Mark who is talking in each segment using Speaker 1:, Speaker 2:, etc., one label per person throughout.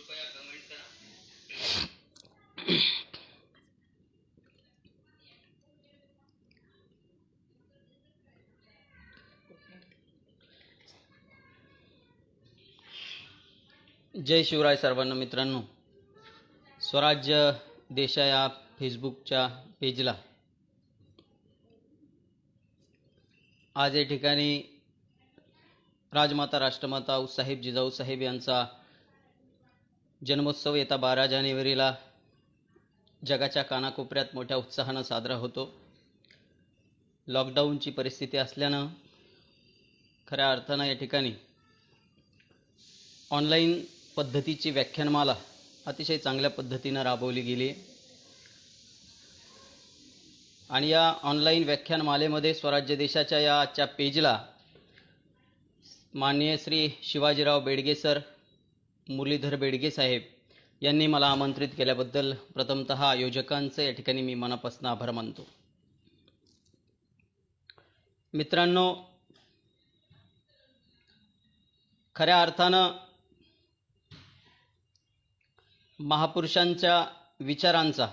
Speaker 1: जय शिवराय सर्वांना मित्रांनो. स्वराज्य देशा या फेसबुकच्या पेजला आज या ठिकाणी राजमाता राष्ट्रमाता आऊसाहेब जिजाऊ साहेब यांचा जन्मोत्सव येता 12 जानेवारीला जगाच्या कानाकोपऱ्यात मोठ्या उत्साहानं साजरा होतो. लॉकडाऊनची परिस्थिती असल्यानं खऱ्या अर्थानं या ठिकाणी ऑनलाईन पद्धतीची व्याख्यानमाला अतिशय चांगल्या पद्धतीनं राबवली गेली आणि या ऑनलाईन व्याख्यानमालेमध्ये स्वराज्य देशाच्या या आजच्या पेजला माननीय श्री शिवाजीराव बेडगे सर, मुरलीधर बेडगे साहेब यांनी मला आमंत्रित केल्याबद्दल प्रथमतः आयोजकांचे या ठिकाणी मी मनापासून आभार मानतो. मित्रांनो, खऱ्या अर्थानं महापुरुषांच्या विचारांचा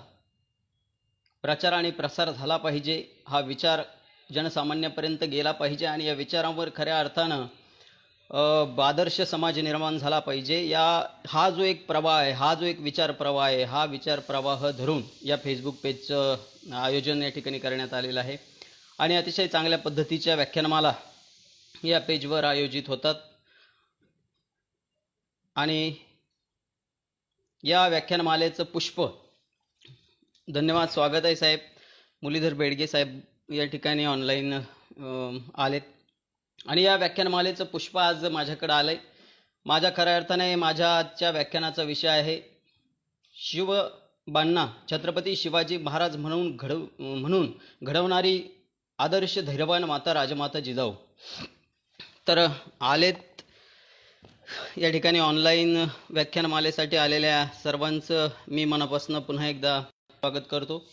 Speaker 1: प्रचार आणि प्रसार झाला पाहिजे. हा विचार जनसामान्यापर्यंत गेला पाहिजे आणि या विचारांवर खऱ्या अर्थानं आदर्श समाज निर्माण झाला पाहिजे. हा जो एक प्रवाह आहे, हा जो एक विचार प्रवाह आहे, हा विचार प्रवाह धरून या फेसबुक पेजचं आयोजन या ठिकाणी करण्यात आलेलं आहे आणि अतिशय चांगल्या पद्धतीच्या व्याख्यानमाला या पेजवर आयोजित होतात. आणि या व्याख्यानमालेचं पुष्प, धन्यवाद, स्वागत आहे साहेब. मुरलीधर बेडगे साहेब या ठिकाणी ऑनलाईन आलेत आणि या व्याख्यानमालेचं पुष्प आज माझ्याकडे आलंय. माझ्या खऱ्या अर्थाने माझ्या आजच्या व्याख्यानाचा विषय आहे शिवबांना छत्रपती शिवाजी महाराज म्हणून घडवणारी आदर्श धैर्यवान माता राजमाता जिजाऊ. तर आलेत या ठिकाणी ऑनलाईन व्याख्यानमालेसाठी आलेल्या सर्वांचं मी मनापासून पुन्हा एकदा स्वागत करतो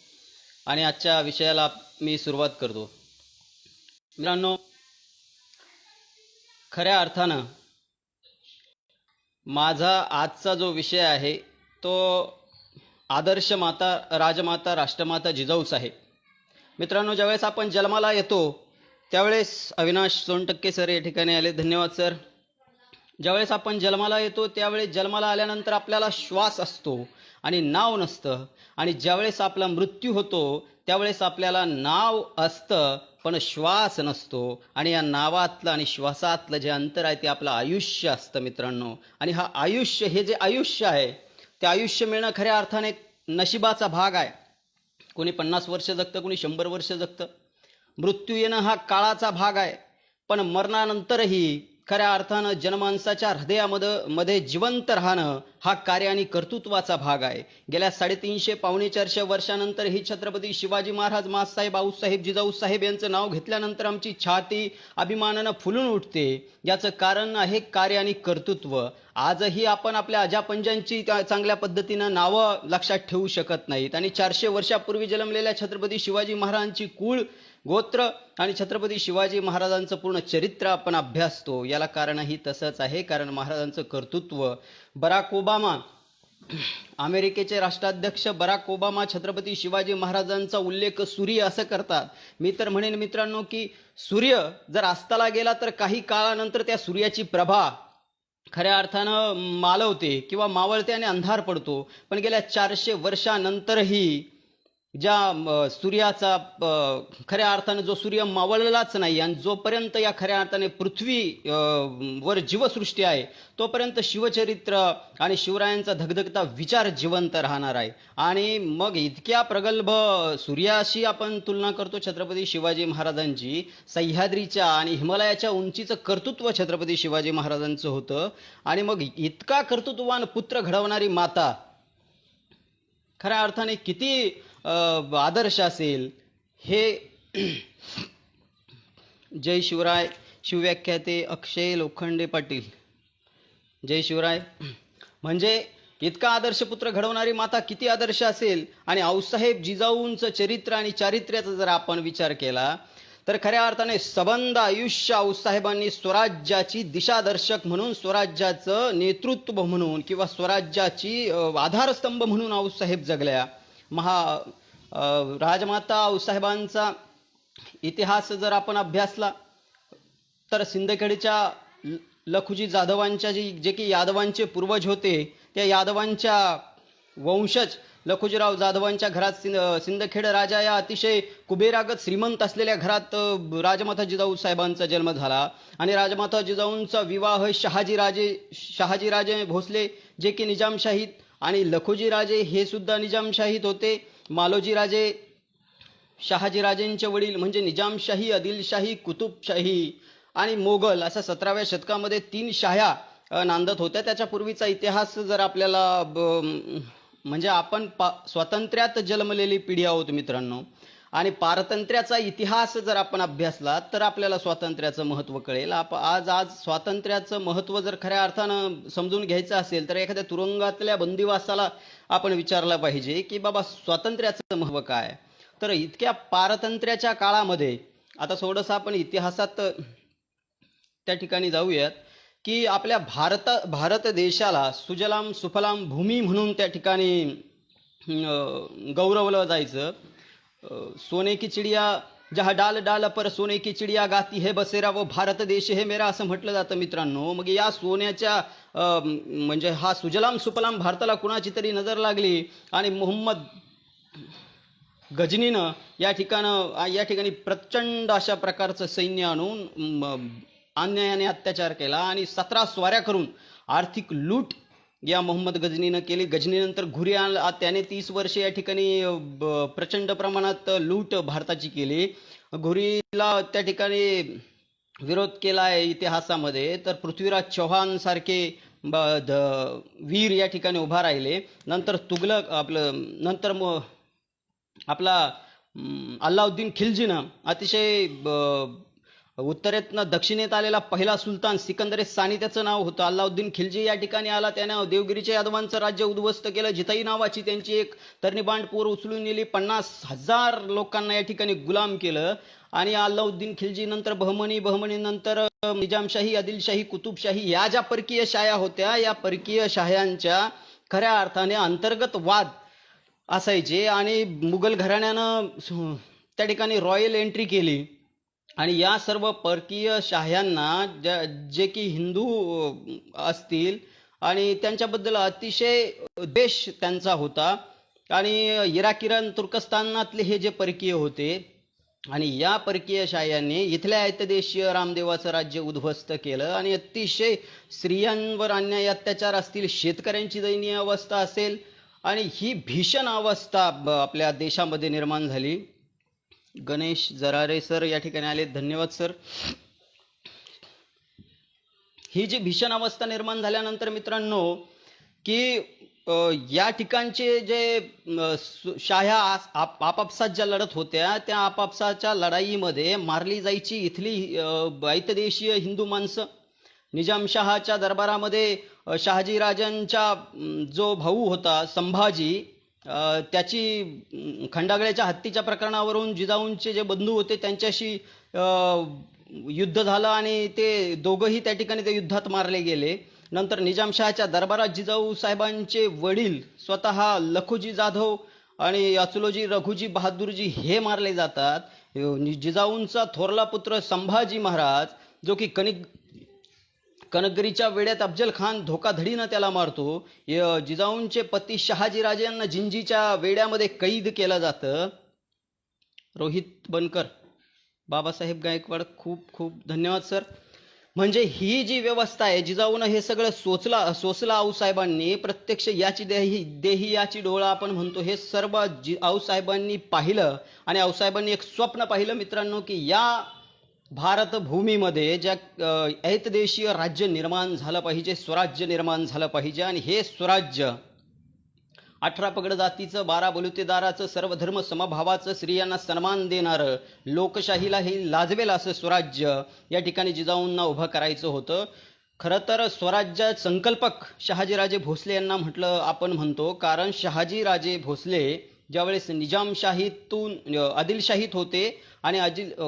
Speaker 1: आणि आजच्या विषयाला मी सुरुवात करतो. मित्रांनो, खऱ्या अर्थानं माझा आजचा जो विषय आहे तो आदर्श माता राजमाता राष्ट्रमाता जिजाऊ साहेब. मित्रांनो, ज्यावेळेस आपण जन्माला येतो त्यावेळेस अविनाश सोनटक्के सर या ठिकाणी आले, धन्यवाद सर. ज्यावेळेस आपण जन्माला येतो त्यावेळेस जन्माला आल्यानंतर आपल्याला श्वास असतो आणि नाव नसतं आणि ज्यावेळेस आपला मृत्यू होतो त्यावेळेस आपल्याला नाव असतं पण श्वास नसतो आणि या नावातलं आणि श्वासातलं जे अंतर आहे ते आपलं आयुष्य असतं मित्रांनो. आणि हा आयुष्य, हे जे आयुष्य आहे ते आयुष्य मिळणं खऱ्या अर्थाने नशिबाचा भाग आहे. कोणी 50 वर्ष जगतं, कोणी 100 वर्ष जगतं. मृत्यू येणं हा काळाचा भाग आहे, पण मरणानंतरही खऱ्या अर्थानं जनमानसाच्या हृदयामध्ये जिवंत राहणं हा कार्य आणि कर्तृत्वाचा भाग आहे. गेल्या 350 पावणे 400 वर्षानंतर ही छत्रपती शिवाजी महाराज माँसाहेब आऊसाहेब जिजाऊ साहेब यांचं नाव घेतल्यानंतर आमची छाती अभिमानानं फुलून उठते. याचं कारण आहे कार्य आणि कर्तृत्व. आजही आपण आपल्या अजापंजांची चांगल्या पद्धतीनं नावं लक्षात ठेवू शकत नाहीत आणि 400 वर्षापूर्वी जन्मलेल्या छत्रपती शिवाजी महाराजांची कुळ, गोत्र आणि छत्रपती शिवाजी महाराजांचं पूर्ण चरित्र आपण अभ्यासतो. याला कारणही तसंच आहे, कारण महाराजांचं कर्तृत्व. बराक ओबामा, अमेरिकेचे राष्ट्राध्यक्ष बराक ओबामा छत्रपती शिवाजी महाराजांचा उल्लेख सूर्य असं करतात. मी तर म्हणेन मित्रांनो की सूर्य जर अस्ताला गेला तर काही काळानंतर त्या सूर्याची प्रभा खऱ्या अर्थानं मालवते किंवा मावळते आणि अंधार पडतो. पण गेल्या 400 वर्षानंतरही ज्या सूर्याचा खऱ्या अर्थाने जो सूर्य मावळलाच नाही आणि जोपर्यंत या खऱ्या अर्थाने पृथ्वी वर जीवसृष्टी आहे तोपर्यंत शिवचरित्र आणि शिवरायांचा धगधगता विचार जिवंत राहणार आहे. आणि मग इतक्या प्रगल्भ सूर्याशी आपण तुलना करतो छत्रपती शिवाजी महाराजांची. सह्याद्रीच्या आणि हिमालयाच्या उंचीचं कर्तृत्व छत्रपती शिवाजी महाराजांचं होतं आणि मग इतका कर्तृत्ववान पुत्र घडवणारी माता खऱ्या अर्थाने किती आदर्श असेल हे. जय शिवराय. शिवव्याख्याते अक्षय लोखंडे पाटील, जय शिवराय. म्हणजे इतका आदर्श पुत्र घडवणारी माता किती आदर्श असेल. आणि आऊसाहेब जिजाऊंचं चरित्र आणि चारित्र्याचा जर आपण विचार केला तर खऱ्या अर्थाने सबंध आयुष्य आऊसाहेबांनी स्वराज्याची दिशादर्शक म्हणून, स्वराज्याचं नेतृत्व म्हणून किंवा स्वराज्याची आधारस्तंभ म्हणून आऊसाहेब जगल्या. राजमाता आऊसाहेबांचा इतिहास जर आपण अभ्यासला तर सिंदखेडच्या लखुजी जाधवांच्या जे की यादवांचे पूर्वज होते, त्या यादवांच्या वंशज लखुजीराव जाधवांच्या घरात सिंदखेड राजा या अतिशय कुबेरागत श्रीमंत असलेल्या घरात राजमाता जिजाऊ साहेबांचा जन्म झाला. आणि राजमाता जिजाऊंचा विवाह शहाजीराजे भोसले जे की निजामशाहीत, आणि लखुजीराजे हे सुद्धा निजामशाहीत होते. मालोजीराजे शहाजीराजेंचे वडील म्हणजे निजामशाही, आदिलशाही, कुतुबशाही आणि मोगल अशा 17व्या शतकामध्ये 3 शाह्या नांदत होत्या. त्याच्या पूर्वीचा इतिहास जर आपल्याला म्हणजे आपण स्वातंत्र्यात जन्मलेली पिढी आहोत मित्रांनो, आणि पारतंत्र्याचा इतिहास जर आपण अभ्यासला तर आपल्याला स्वातंत्र्याचं महत्त्व कळेल. आज स्वातंत्र्याचं महत्त्व जर खऱ्या अर्थानं समजून घ्यायचं असेल तर एखाद्या तुरुंगातल्या बंदिवासाला आपण विचारलं पाहिजे की बाबा स्वातंत्र्याचं महत्त्व काय. तर इतक्या पारतंत्र्याच्या काळामध्ये आता थोडंसं आपण इतिहासात त्या ठिकाणी जाऊयात की आपल्या भारत देशाला सुजलाम सुफलाम भूमी म्हणून त्या ठिकाणी गौरवलं जायचं. सोने की चिडिया जहा डाल डाल पर सोने की चिडिया गाती है बसेरा व भारत देश हे मेरा असं म्हटलं जातं मित्रांनो. मग या सोन्याच्या म्हणजे हा सुजलाम सुफलाम भारताला कुणाची तरी नजर लागली आणि मोहम्मद गजनीनं या ठिकाणी प्रचंड अशा प्रकारचं सैन्य आणून अन्यायाने अत्याचार केला आणि 17 स्वाऱ्या करून आर्थिक लूट या मोहम्मद गजनीनं केली. गजनीनंतर घुरी त्याने 30 वर्षे या ठिकाणी प्रचंड प्रमाणात लूट भारताची केली. घुरीला त्या ठिकाणी विरोध केला आहे इतिहासामध्ये. तर पृथ्वीराज चौहान सारखे वीर या ठिकाणी उभा राहिले. नंतर तुगलक आपला अल्लाउद्दीन खिलजीनं अतिशय उत्तरेतनं दक्षिणेत आलेला पहिला सुलतान सिकंदर सानी त्याचं नाव होतं. अल्लाउद्दीन खिलजी या ठिकाणी आला. त्यानं देवगिरीच्या यादवांचं राज्य उद्ध्वस्त केलं. जिताई नावाची त्यांची एक तरणीबांड पोर उचलून नेली. 50,000 लोकांना या ठिकाणी गुलाम केलं. आणि अल्लाउद्दीन खिलजी नंतर बहमनी नंतर निजामशाही, आदिलशाही, कुतुबशाही या ज्या परकीय शाह्या होत्या, या परकीय शाह्यांच्या खऱ्या अर्थाने अंतर्गत वाद असायचे. आणि मुघल घराण्यानं त्या ठिकाणी रॉयल एंट्री केली आणि या सर्व परकीय शाह्यांना जे की हिंदू असतील आणि त्यांच्याबद्दल अतिशय द्वेष त्यांचा होता. आणि इराण तुर्कस्तानातले हे जे परकीय होते आणि या परकीय शाह्यांनी इथल्या ऐतदेशीय रामदेवाचं राज्य उद्ध्वस्त केलं. आणि अतिशय स्त्रियांवर अन्याय अत्याचार असतील, शेतकऱ्यांची दयनीय अवस्था असेल, आणि ही भीषण अवस्था आपल्या देशामध्ये निर्माण झाली. गणेश जरारे सर या ठिकाणी आले, धन्यवाद सर. ही जी भीषण अवस्था निर्माण झाल्यानंतर मित्रांनो की या ठिकाणचे जे शाह्या आपापसात ज्या लढत होत्या त्या आपापसाच्या लढाईमध्ये मारली जायची इथली ऐतदेशीय हिंदू माणसं. निजामशहाच्या दरबारामध्ये शहाजीराजांचा जो भाऊ होता संभाजी, त्याची खंडागळ्याच्या हत्तीच्या प्रकरणावरून जिजाऊंचे जे बंधू होते त्यांच्याशी युद्ध झालं आणि ते दोघंही त्या ठिकाणी त्या युद्धात मारले गेले. नंतर निजामशहाच्या दरबारात जिजाऊ साहेबांचे वडील स्वतः लखुजी जाधव आणि अचलोजी रघुजी बहादूरजी हे मारले जातात. जिजाऊंचा थोरला पुत्र संभाजी महाराज जो की कनगरीच्या वेड्यात अफजल खान धोकाधडीनं त्याला मारतो. जिजाऊंचे पती शहाजीराजांना जिंजीच्या वेड्यामध्ये कैद केलं जातं. रोहित बनकर, बाबासाहेब गायकवाड, खूप खूप धन्यवाद सर. म्हणजे ही जी व्यवस्था आहे, जिजाऊनं हे सगळं सोसलं आऊसाहेबांनी प्रत्यक्ष. याची देही याची डोळा आपण म्हणतो, हे सर्व आऊसाहेबांनी पाहिलं. आणि आऊसाहेबांनी एक स्वप्न पाहिलं मित्रांनो की या भारत भूमीमध्ये ज्या ऐतदेशीय राज्य निर्माण झालं पाहिजे, स्वराज्य निर्माण झालं पाहिजे. आणि हे स्वराज्य 18 पगड जातीचं, 12 बलुतेदाराचं, सर्व धर्म समभावाचं, स्त्रियांना सन्मान देणारं, लोकशाहीला हे लाजवेल असं स्वराज्य या ठिकाणी जिजाऊंना उभं करायचं होतं. खरं तर स्वराज्य संकल्पक शहाजीराजे भोसले यांना आपण म्हणतो, कारण शहाजीराजे भोसले ज्यावेळेस निजामशाहीतून आदिलशाहीत होते आणि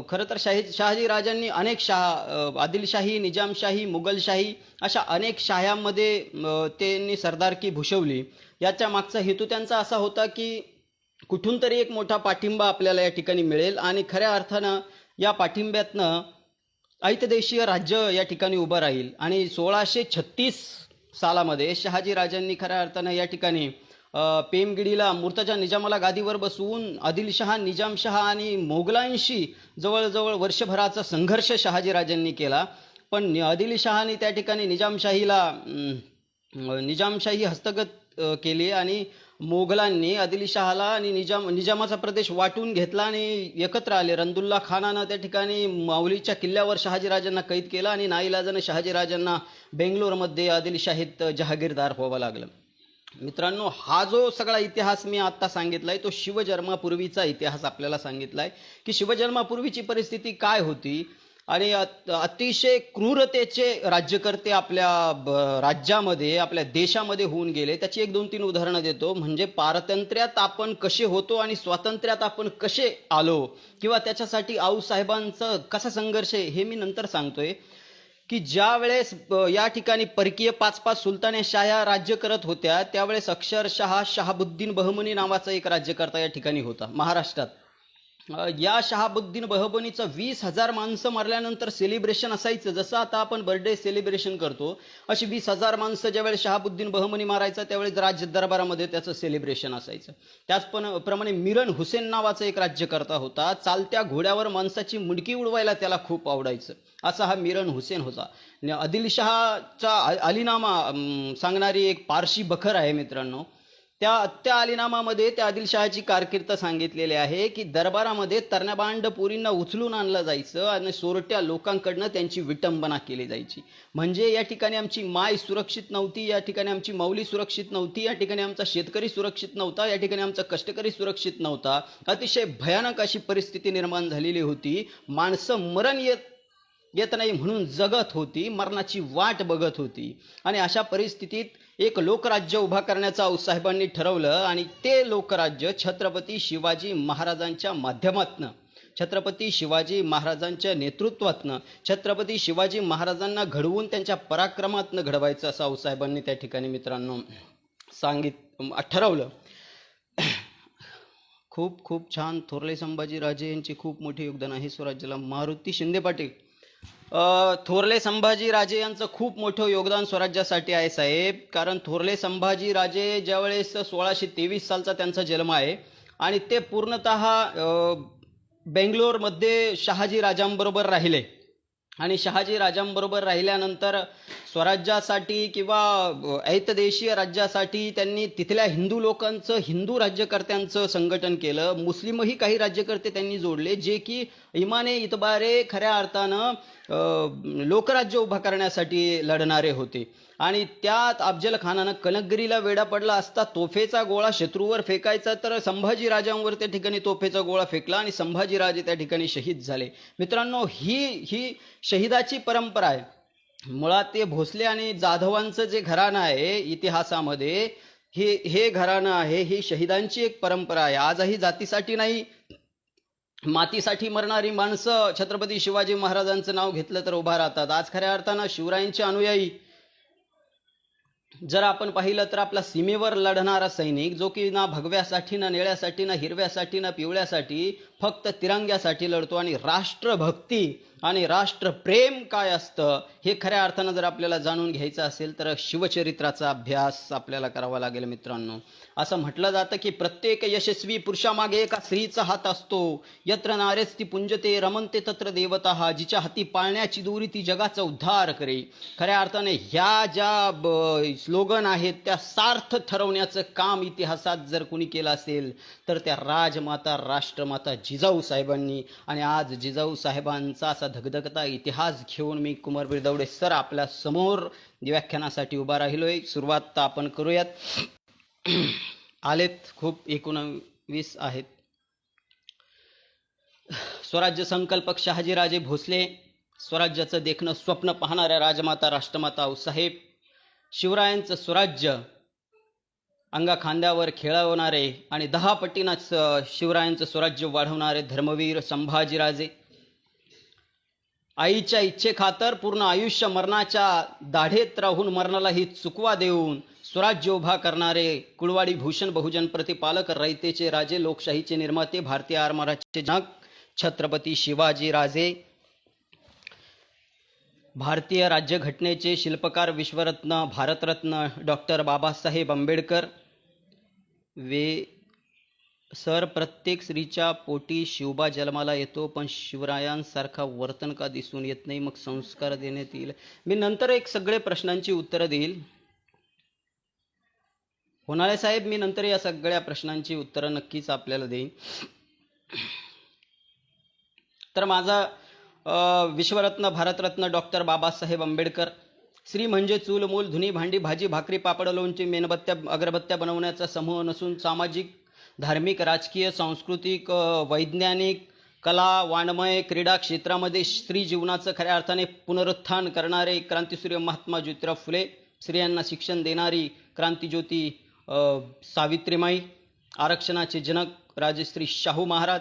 Speaker 1: खरं तर शहाजी राजांनी अनेक आदिलशाही, निजामशाही, मुघलशाही अशा अनेक शाह्यांमध्ये त्यांनी सरदारकी भूषवली. याच्या मागचा हेतू त्यांचा असा होता की कुठून तरी एक मोठा पाठिंबा आपल्याला या ठिकाणी मिळेल आणि खऱ्या अर्थानं या पाठिंब्यातनं ऐतदेशीय राज्य या ठिकाणी उभं राहील. आणि 1636 सालामध्ये शहाजी राजांनी खऱ्या अर्थानं या ठिकाणी पेमगिडीला मुर्तजा निजामाला गादीवर बसवून आदिलशहा, निजामशहा आणि मोगलांशी जवळजवळ वर्षभराचा संघर्ष शहाजी राजांनी केला. पण आदिलशहाने त्या ठिकाणी निजामशाही हस्तगत केली आणि मोगलांनी आदिलशहाला आणि निजामाचा प्रदेश वाटून घेतला आणि एकत्र आले. रंदुल्ला खानानं त्या ठिकाणी माऊलीच्या किल्ल्यावर शहाजीराजांना कैद केलं आणि नाईलाजानं शहाजीराजांना बेंगलोरमध्ये आदिलशाहीत जहागीरदार व्हावं लागलं. मित्रांनो, हा जो सगळा इतिहास मी आता सांगितलाय तो शिवजन्मापूर्वीचा इतिहास आपल्याला सांगितलाय की शिवजन्मापूर्वीची परिस्थिती काय होती आणि अतिशय क्रूरतेचे राज्यकर्ते आपल्या राज्यामध्ये, आपल्या देशामध्ये होऊन गेले. त्याची 1-2-3 उदाहरणं देतो. म्हणजे पारतंत्र्यात आपण कसे होतो आणि स्वातंत्र्यात आपण कसे आलो, किंवा त्याच्यासाठी आऊसाहेबांचा कसा संघर्ष आहे हे मी नंतर सांगतोय. की ज्या वेळेस या ठिकाणी परकीय 5-5 सुलताने शाह्या राज्य करत होत्या त्यावेळेस अक्षरशः शहाबुद्दीन बहमनी नावाचा एक राज्यकर्ता या ठिकाणी होता महाराष्ट्रात. या शहाबुद्दीन बहमनीचं 20,000 माणसं मारल्यानंतर सेलिब्रेशन असायचं. जसं आता आपण बर्थडे सेलिब्रेशन करतो अशी 20,000 माणसं ज्यावेळेस शहाबुद्दीन बहमनी मारायचा त्यावेळेस राज्य दरबारामध्ये त्याचं सेलिब्रेशन असायचं. त्याचप्रमाणे मिरन हुसेन नावाचा एक राज्यकर्ता होता. चालत्या घोड्यावर माणसाची मुंडकी उडवायला त्याला खूप आवडायचं. असा हा मिरन हुसेन होता. आदिलशहाचा अलीनामा सांगणारी एक पारशी बखर आहे मित्रांनो. त्या अलीनामामध्ये त्या आदिलशहाची कारकीर्द सांगितलेली आहे की दरबारामध्ये तरण्याबांड पोरींना उचलून आणलं जायचं आणि सोरट्या लोकांकडनं त्यांची विटंबना केली जायची. म्हणजे या ठिकाणी आमची माय सुरक्षित नव्हती, या ठिकाणी आमची माऊली सुरक्षित नव्हती, या ठिकाणी आमचा शेतकरी सुरक्षित नव्हता, या ठिकाणी आमचा कष्टकरी सुरक्षित नव्हता. अतिशय भयानक अशी परिस्थिती निर्माण झालेली होती. माणसं मरण येत नाही म्हणून जगत होती, मरणाची वाट बघत होती. आणि अशा परिस्थितीत एक लोकराज्य उभा करण्याचं आऊसाहेबांनी ठरवलं आणि ते लोकराज्य छत्रपती शिवाजी महाराजांच्या माध्यमातनं, छत्रपती शिवाजी महाराजांच्या नेतृत्वातनं, छत्रपती शिवाजी महाराजांना घडवून त्यांच्या पराक्रमातनं घडवायचं असं आऊसाहेबांनी त्या ठिकाणी मित्रांनो ठरवलं. खूप खूप छान. थोरले संभाजीराजे यांचे खूप मोठे योगदान आहे स्वराज्याला. मारुती शिंदे पाटील, थोरले संभाजीराजे यांचं खूप मोठं योगदान स्वराज्यासाठी आहे साहेब. कारण थोरले संभाजीराजे ज्यावेळेस 1623 सालचा त्यांचा जन्म आहे आणि ते पूर्णतः बेंगलोरमध्ये शहाजी राजांबरोबर राहिले आणि शहाजी राजांबरोबर राहिल्यानंतर स्वराज्यासाठी किंवा ऐतदेशीय राज्यासाठी त्यांनी तिथल्या हिंदू लोकांचं, हिंदू राज्यकर्त्यांचं संघटन केलं. मुस्लिमही काही राज्यकर्ते त्यांनी जोडले जे की इमाने इतबारे खऱ्या अर्थानं लोकराज्य उभा करण्यासाठी लढणारे होते. आणि त्यात अफजल खानानं कनकगिरीला वेढा पडला असता तोफेचा गोळा शत्रूवर फेकायचा तर संभाजीराजांवर त्या ठिकाणी तोफेचा गोळा फेकला आणि संभाजीराजे त्या ठिकाणी शहीद झाले. मित्रांनो, ही शहीदाची परंपरा आहे. मुळात ते भोसले आणि जाधवांचं जे घराणं आहे इतिहासामध्ये, हे घराणं आहे, ही शहीदांची एक परंपरा आहे. आजही जातीसाठी नाही मातीसाठी मरणारी माणसं छत्रपती शिवाजी महाराजांचं नाव घेतलं तर उभा राहतात. आज खऱ्या अर्थानं शिवरायांचे अनुयायी जर आपण पाहिलं तर आपला सीमेवर लढणारा सैनिक जो की ना भगव्यासाठी, ना निळ्यासाठी, ना हिरव्यासाठी, ना पिवळ्यासाठी, फक्त तिरंग्यासाठी लढतो. आणि राष्ट्रभक्ती आणि राष्ट्रप्रेम काय असतं हे खऱ्या अर्थानं जर आपल्याला जाणून घ्यायचं असेल तर शिवचरित्राचा अभ्यास आपल्याला करावा लागेल मित्रांनो. असं म्हटलं जातं की प्रत्येक यशस्वी पुरुषामागे एका स्त्रीचा हात असतो. यत्र नारेस्ती पुंजते रमनते तत्र देवता, जिच्या हाती पाळण्याची दोरी ती जगाचा उद्धार करे. खऱ्या अर्थाने ह्या ज्या स्लोगन आहेत त्या सार्थ ठरवण्याचं काम इतिहासात जर कोणी केलं असेल तर त्या राजमाता, राष्ट्रमाता जिजाऊ साहेबांनी. आणि आज जिजाऊ साहेबांचा असा धगधगता इतिहास घेऊन मी कुमार बिरदवडे सर आपल्या समोर व्याख्यानासाठी उभा राहिलोय. सुरुवात आपण करूयात. आलेत खूप 19 आहेत. स्वराज्य संकल्पक शहाजीराजे भोसले, स्वराज्याचं देखणं स्वप्न पाहणाऱ्या राजमाता, राष्ट्रमाता आऊसाहेब, शिवरायांचं स्वराज्य अंगा खांद्यावर खेळवणारे आणि 10 पटीनं शिवरायांचं स्वराज्य वाढवणारे धर्मवीर संभाजीराजे, आईच्या इच्छेखातर पूर्ण आयुष्य मरणाच्या दाढेत राहून मरणालाही चुकवा देऊन स्वराज्य उभा करणारे कुळवाडी भूषण बहुजन प्रतिपालक, रयतेचे राजे, लोकशाहीचे निर्माते, भारतीय आरमाराचे जनक छत्रपती शिवाजीराजे, भारतीय राज्यघटनेचे शिल्पकार विश्वरत्न भारतरत्न डॉक्टर बाबासाहेब आंबेडकर. सर, प्रत्येक स्त्रीच्या पोटी शिवबा जन्माला येतो, पण शिवरायांसारखा वर्तन का दिसून येत नाही? मग संस्कार देण्यात येईल. मी नंतर एक सगळे प्रश्नांची उत्तरं देईल. होनाळे साहेब, मी नंतर या सगळ्या प्रश्नांची उत्तरं नक्कीच आपल्याला देईन. तर माझा विश्वरत्न भारतरत्न डॉक्टर बाबासाहेब आंबेडकर. श्री म्हणजे चूल मूल धुनी भांडी भाजी भाकरी पापड लोणची मेणबत्त्या अगरबत्त्या बनवण्याचा समूह नसून सामाजिक, धार्मिक, राजकीय, सांस्कृतिक, वैज्ञानिक, कला, वाङ्मय, क्रीडा क्षेत्रामध्ये स्त्री जीवनाचं खऱ्या अर्थाने पुनरुत्थान करणारे क्रांतीसूर्य महात्मा ज्योतिराव फुले, स्त्रियांना शिक्षण देणारी क्रांतीज्योती सावित्रीमाई, आरक्षणाचे जनक राजश्री शाहू महाराज,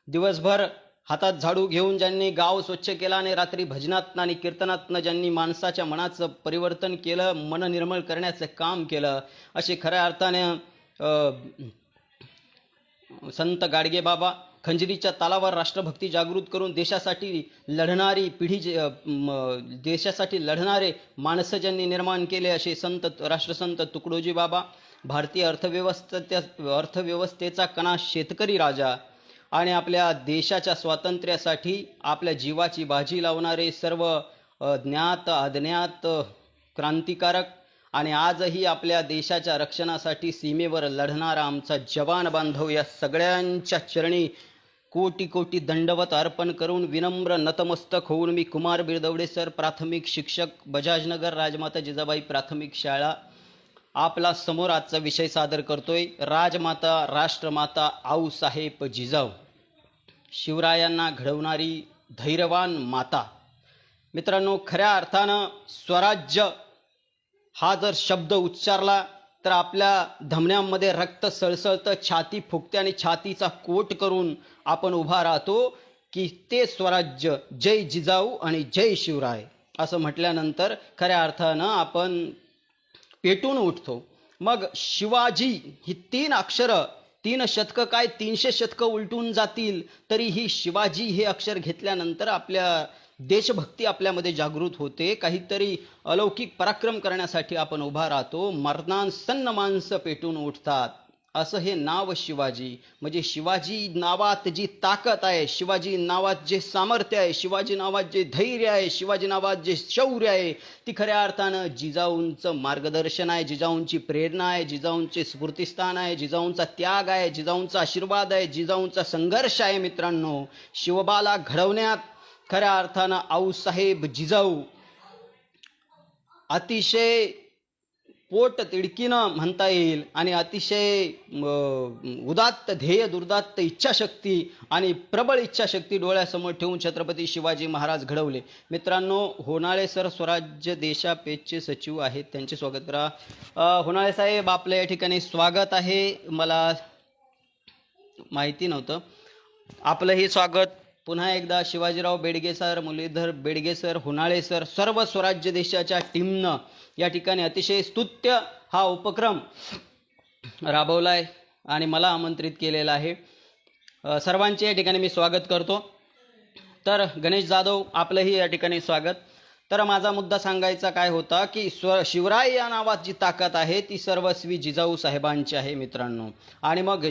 Speaker 1: दिवसभर हातात झाडू घेऊन ज्यांनी गाव स्वच्छ केला आणि रात्री भजनातनं आणि कीर्तनातनं ज्यांनी माणसाच्या मनाचं परिवर्तन केलं, मन निर्मळ करण्याचं काम केलं, असे खऱ्या अर्थाने संत गाडगेबाबा. खंजरीच्या तालावर राष्ट्रभक्ती जागृत करून देशासाठी लढणारी पिढी, देशासाठी लढणारे माणसं ज्यांनी निर्माण केले, असे संत राष्ट्रसंत तुकडोजी बाबा. भारतीय अर्थव्यवस्थेचा कणा शेतकरी राजा आणि आपल्या देशाच्या स्वातंत्र्यासाठी आपल्या जीवाची बाजी लावणारे सर्व ज्ञात अज्ञात क्रांतिकारक आणि आजही आपल्या देशाच्या रक्षणासाठी सीमेवर लढणारा आमचा जवान बांधव, या सगळ्यांच्या चरणी कोटी कोटी दंडवत अर्पण करून विनम्र नतमस्तक होऊन मी कुमार बिरदवडे सर, प्राथमिक शिक्षक, बजाजनगर राजमाता जिजाबाई प्राथमिक शाळा, आपला समोर आजचा विषय सादर करतोय. राजमाता, राष्ट्रमाता आऊसाहेब जिजाऊ, शिवरायांना घडवणारी धैर्यवान माता. मित्रांनो, खऱ्या अर्थानं स्वराज्य हा जर शब्द उच्चारला तर आपल्या धमन्यांमध्ये रक्त सळसळतं, छाती फुगते आणि छातीचा कोट करून आपण उभा राहतो की ते स्वराज्य जय जिजाऊ आणि जय शिवराय असं म्हटल्यानंतर खऱ्या अर्थानं आपण पेटून उठतो. मग शिवाजी ही 3 अक्षरं, 3 शतकं काय 300 शतकं उलटून जातील तरी ही शिवाजी हे अक्षर घेतल्यानंतर आपल्या देशभक्ती आपल्यामध्ये जागृत होते. काहीतरी अलौकिक पराक्रम करण्यासाठी आपण उभा राहतो. मरणासन्न माणसं पेटून उठतात, असं हे नाव शिवाजी. म्हणजे शिवाजी नावात जी ताकद आहे, शिवाजी नावात जे सामर्थ्य आहे, शिवाजी नावात जे धैर्य आहे, शिवाजी नावात जे शौर्य आहे, ती खऱ्या अर्थानं जिजाऊंचं मार्गदर्शन आहे, जिजाऊंची प्रेरणा आहे, जिजाऊंचे स्फूर्तिस्थान आहे, जिजाऊंचा त्याग आहे, जिजाऊंचा आशीर्वाद आहे, जिजाऊंचा संघर्ष आहे. मित्रांनो, शिवबाला घडवण्यात खऱ्या अर्थानं आऊसाहेब जिजाऊ अतिशय पोट तिडकीनं म्हणता येईल आणि अतिशय उदात्त ध्येय, दुर्दात्त इच्छाशक्ती आणि प्रबळ इच्छाशक्ती डोळ्यासमोर ठेवून छत्रपती शिवाजी महाराज घडवले. मित्रांनो, होनाळे सर स्वराज्य देशा पेजचे सचिव आहेत, त्यांचे स्वागत करा. होनाळे साहेब, आपलं या ठिकाणी स्वागत आहे. मला माहिती नव्हतं. आपलंही स्वागत. पुन्हा एकदा Shivajirao Bedage sir, Murlidhar Bedage sir, Honale sir, सर्व स्वराज्य देशाच्या टीमनं या ठिकाणी अतिशय स्तुत्य हा उपक्रम राबवला आहे आणि मला आमंत्रित केलेला आहे. सर्वांचे या ठिकाणी मी स्वागत करतो. तर गणेश जाधव, आपलंही या ठिकाणी स्वागत. तर माझा मुद्दा सांगायचा काय होता की शिवराय या नावात जी ताकद आहे ती सर्वस्वी जिजाऊ साहेबांची आहे. मित्रांनो, आणि मग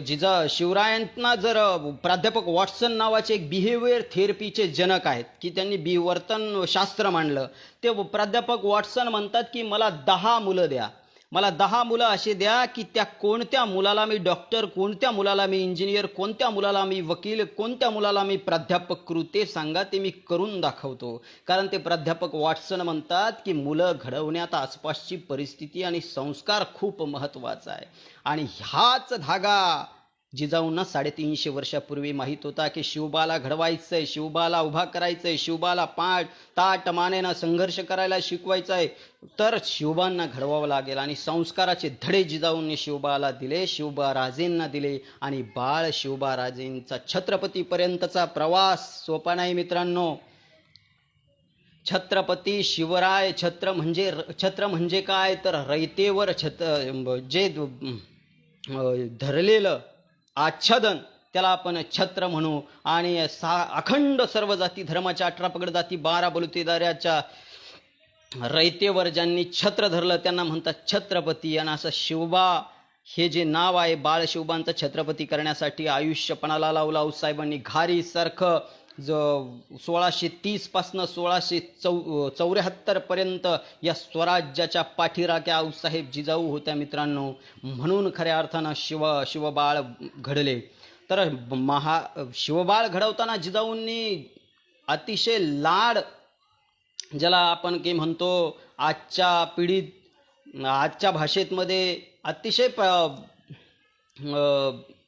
Speaker 1: शिवरायांना जर प्राध्यापक वॉटसन नावाचे एक बिहेवियर थेरपीचे जनक आहेत की त्यांनी वर्तन शास्त्र मांडलं, ते प्राध्यापक वॉटसन म्हणतात की मला 10 मुलं द्या, मला 10 मुलं असे द्या की त्या कोणत्या मुलाला मी डॉक्टर, कोणत्या मुलाला मी इंजिनियर, कोणत्या मुलाला मी वकील, कोणत्या मुलाला मी प्राध्यापक करू, ते सांगा, ते मी करून दाखवतो. कारण ते प्राध्यापक वॉटसन म्हणतात की मुलं घडवण्यात आसपासची परिस्थिती आणि संस्कार खूप महत्त्वाचा आहे. आणि हाच धागा जिजाऊंना 350 वर्षापूर्वी माहीत होता की शिवबाला घडवायचंय, शिवबाला उभा करायचंय, शिवबाला ताट मानेनं संघर्ष करायला शिकवायचं आहे. तर शिवबांना घडवावं लागेल आणि संस्काराचे धडे जिजाऊंनी शिवबाला दिले, शिवबा राजेंना दिले आणि बाळ शिवबा राजेंचा छत्रपतीपर्यंतचा प्रवास सोपा नाही मित्रांनो. छत्रपती शिवराय छत्र म्हणजे काय तर रयतेवर जे धरलेलं आच्छादन त्याला आपण छत्र म्हणू. आणि अखंड सर्व जाती धर्माच्या 18 पगड जाती 12 बलुतेदाराच्या रयतेवर ज्यांनी छत्र धरलं त्यांना म्हणतात छत्रपती. आणि असं शिवबा हे जे नाव आहे बाळ शिवबांचं छत्रपती करण्यासाठी आयुष्य पणाला लावला आऊसाहेबांनी. घारी सारखं 1630 पासून 1674 पर्यंत या स्वराज्याच्या पाठीराख्या आऊसाहेब जिजाऊ होत्या मित्रांनो. म्हणून खऱ्या अर्थानं शिवबाळ घडले. तर शिवबाळ घडवताना जिजाऊंनी अतिशय लाड, ज्याला आपण की म्हणतो आजच्या पिढीत आजच्या भाषेमध्ये अतिशय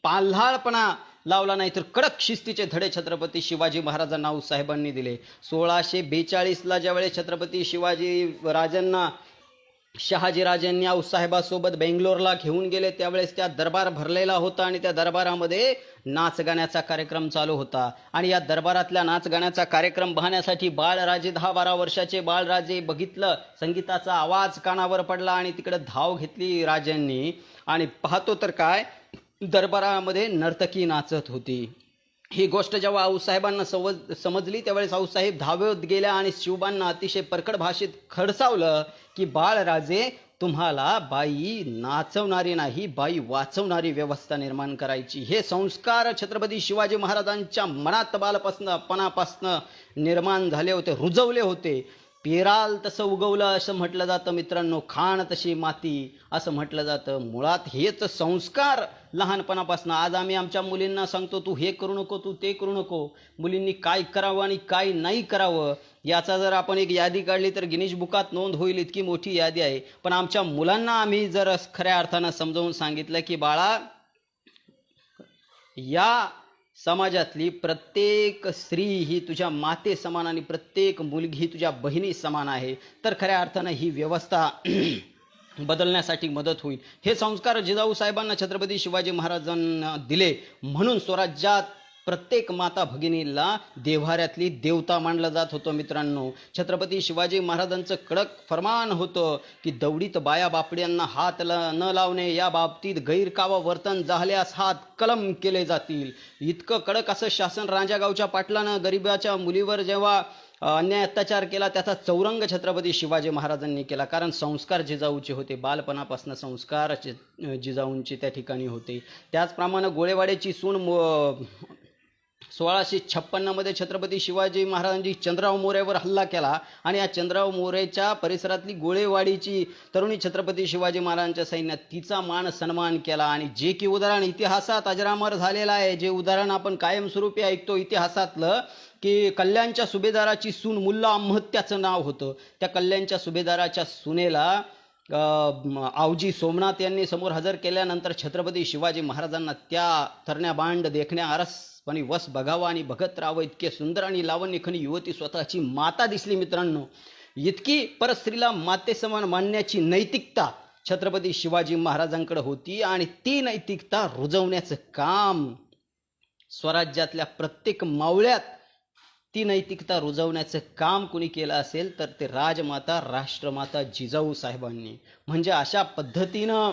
Speaker 1: पाल्हाळपणा लावला नाही तर कडक शिस्तीचे धडे छत्रपती शिवाजी महाराजांना आऊसाहेबांनी दिले. 1642ला ज्यावेळेस छत्रपती शिवाजी राजांना शहाजीराजांनी आऊसाहेबासोबत बेंगलोरला घेऊन गेले त्यावेळेस त्या दरबार भरलेला होता आणि त्या दरबारामध्ये नाच गाण्याचा कार्यक्रम चालू होता. आणि या दरबारातल्या नाच गाण्याचा कार्यक्रम पाहण्यासाठी बाळराजे 10-12 वर्षाचे बाळराजे बघितलं, संगीताचा आवाज कानावर पडला आणि तिकडे धाव घेतली राजांनी. आणि पाहतो तर काय दरबारामध्ये नर्तकी नाचत होती. ही गोष्ट जेव्हा आऊसाहेबांना समजली त्यावेळेस आऊसाहेब धावत गेल्या आणि शिवबांना अतिशय परखड भाषेत खडसावलं की बाळराजे, तुम्हाला बाई नाचवणारी नाही, बाई वाचवणारी व्यवस्था निर्माण करायची. हे संस्कार छत्रपती शिवाजी महाराजांच्या मनात बालपणापासून निर्माण झाले होते, रुजवले होते. पेराल तसं उगवलं असं म्हटलं जातं मित्रांनो, खाण तशी माती असं म्हटलं जातं. मुळात हेच संस्कार लहानपणापासून. आज आम्ही आमच्या मुलींना सांगतो तू हे करू नको, तू ते करू नको. मुलींनी काय करावं आणि काय नाही करावं याचा जर आपण एक यादी काढली तर गिनीज बुकात नोंद होईल, इतकी मोठी यादी आहे. पण आमच्या मुलांना आम्ही जर खऱ्या अर्थानं समजावून सांगितलं की बाळा, या समाजातली प्रत्येक स्त्री ही तुझ्या माते समान आणि प्रत्येक मुलगी ही तुझ्या बहिणी समान आहे, तर खऱ्या अर्थानं ही व्यवस्था बदलण्यासाठी मदत होईल. हे संस्कार जिजाऊ साहेबांना छत्रपती शिवाजी महाराजांना दिले. म्हणून स्वराज्यात प्रत्येक माता भगिनीला देव्हाऱ्यातली देवता मानलं जात होतं मित्रांनो. छत्रपती शिवाजी महाराजांचं कडक फरमान होतं की दवडीत बाया बापड्यांना हात न लावणे, या बाबतीत गैरकावा वर्तन झाल्यास हात कलम केले जातील. इतकं कडक असं शासन राजागावच्या पाटलानं गरिबाच्या मुलीवर जेव्हा अन्याय अत्याचार केला त्याचा चौरंग छत्रपती शिवाजी महाराजांनी केला. कारण संस्कार जिजाऊचे होते, बालपणापासून संस्कार जिजाऊंचे त्या ठिकाणी होते. त्याचप्रमाणे गोळेवाड्याची सून 1656 मध्ये छत्रपती शिवाजी महाराजांनी चंद्रराव मोऱ्यावर हल्ला केला आणि या चंद्रराव मोऱ्याच्या परिसरातली गोळेवाडीची तरुणी छत्रपती शिवाजी महाराजांच्या सैन्यात तिचा मान सन्मान केला. आणि जे की उदाहरण इतिहासात अजरामर झालेलं आहे, जे उदाहरण आपण कायमस्वरूपी ऐकतो इतिहासातलं, की कल्याणच्या सुभेदाराची सून मुल्ला अहमद त्याचं नाव होतं. त्या कल्याणच्या सुभेदाराच्या सुनेला आवजी सोमनाथ यांनी समोर हजर केल्यानंतर छत्रपती शिवाजी महाराजांना त्या तरण्या बांड देखण्या आरसपणी वस बघावा आणि बघत राहावं इतके सुंदर आणि लावण्यखनी युवती स्वतःची माता दिसली मित्रांनो. इतकी परस्त्रीला मातेसमान मानण्याची नैतिकता छत्रपती शिवाजी महाराजांकडे होती आणि ती नैतिकता रुजवण्याचं काम स्वराज्यातल्या प्रत्येक मावळ्यात ती नैतिकता रुजवण्याचं काम कुणी केलं असेल तर ते राजमाता राष्ट्रमाता जिजाऊ साहेबांनी. म्हणजे अशा पद्धतीनं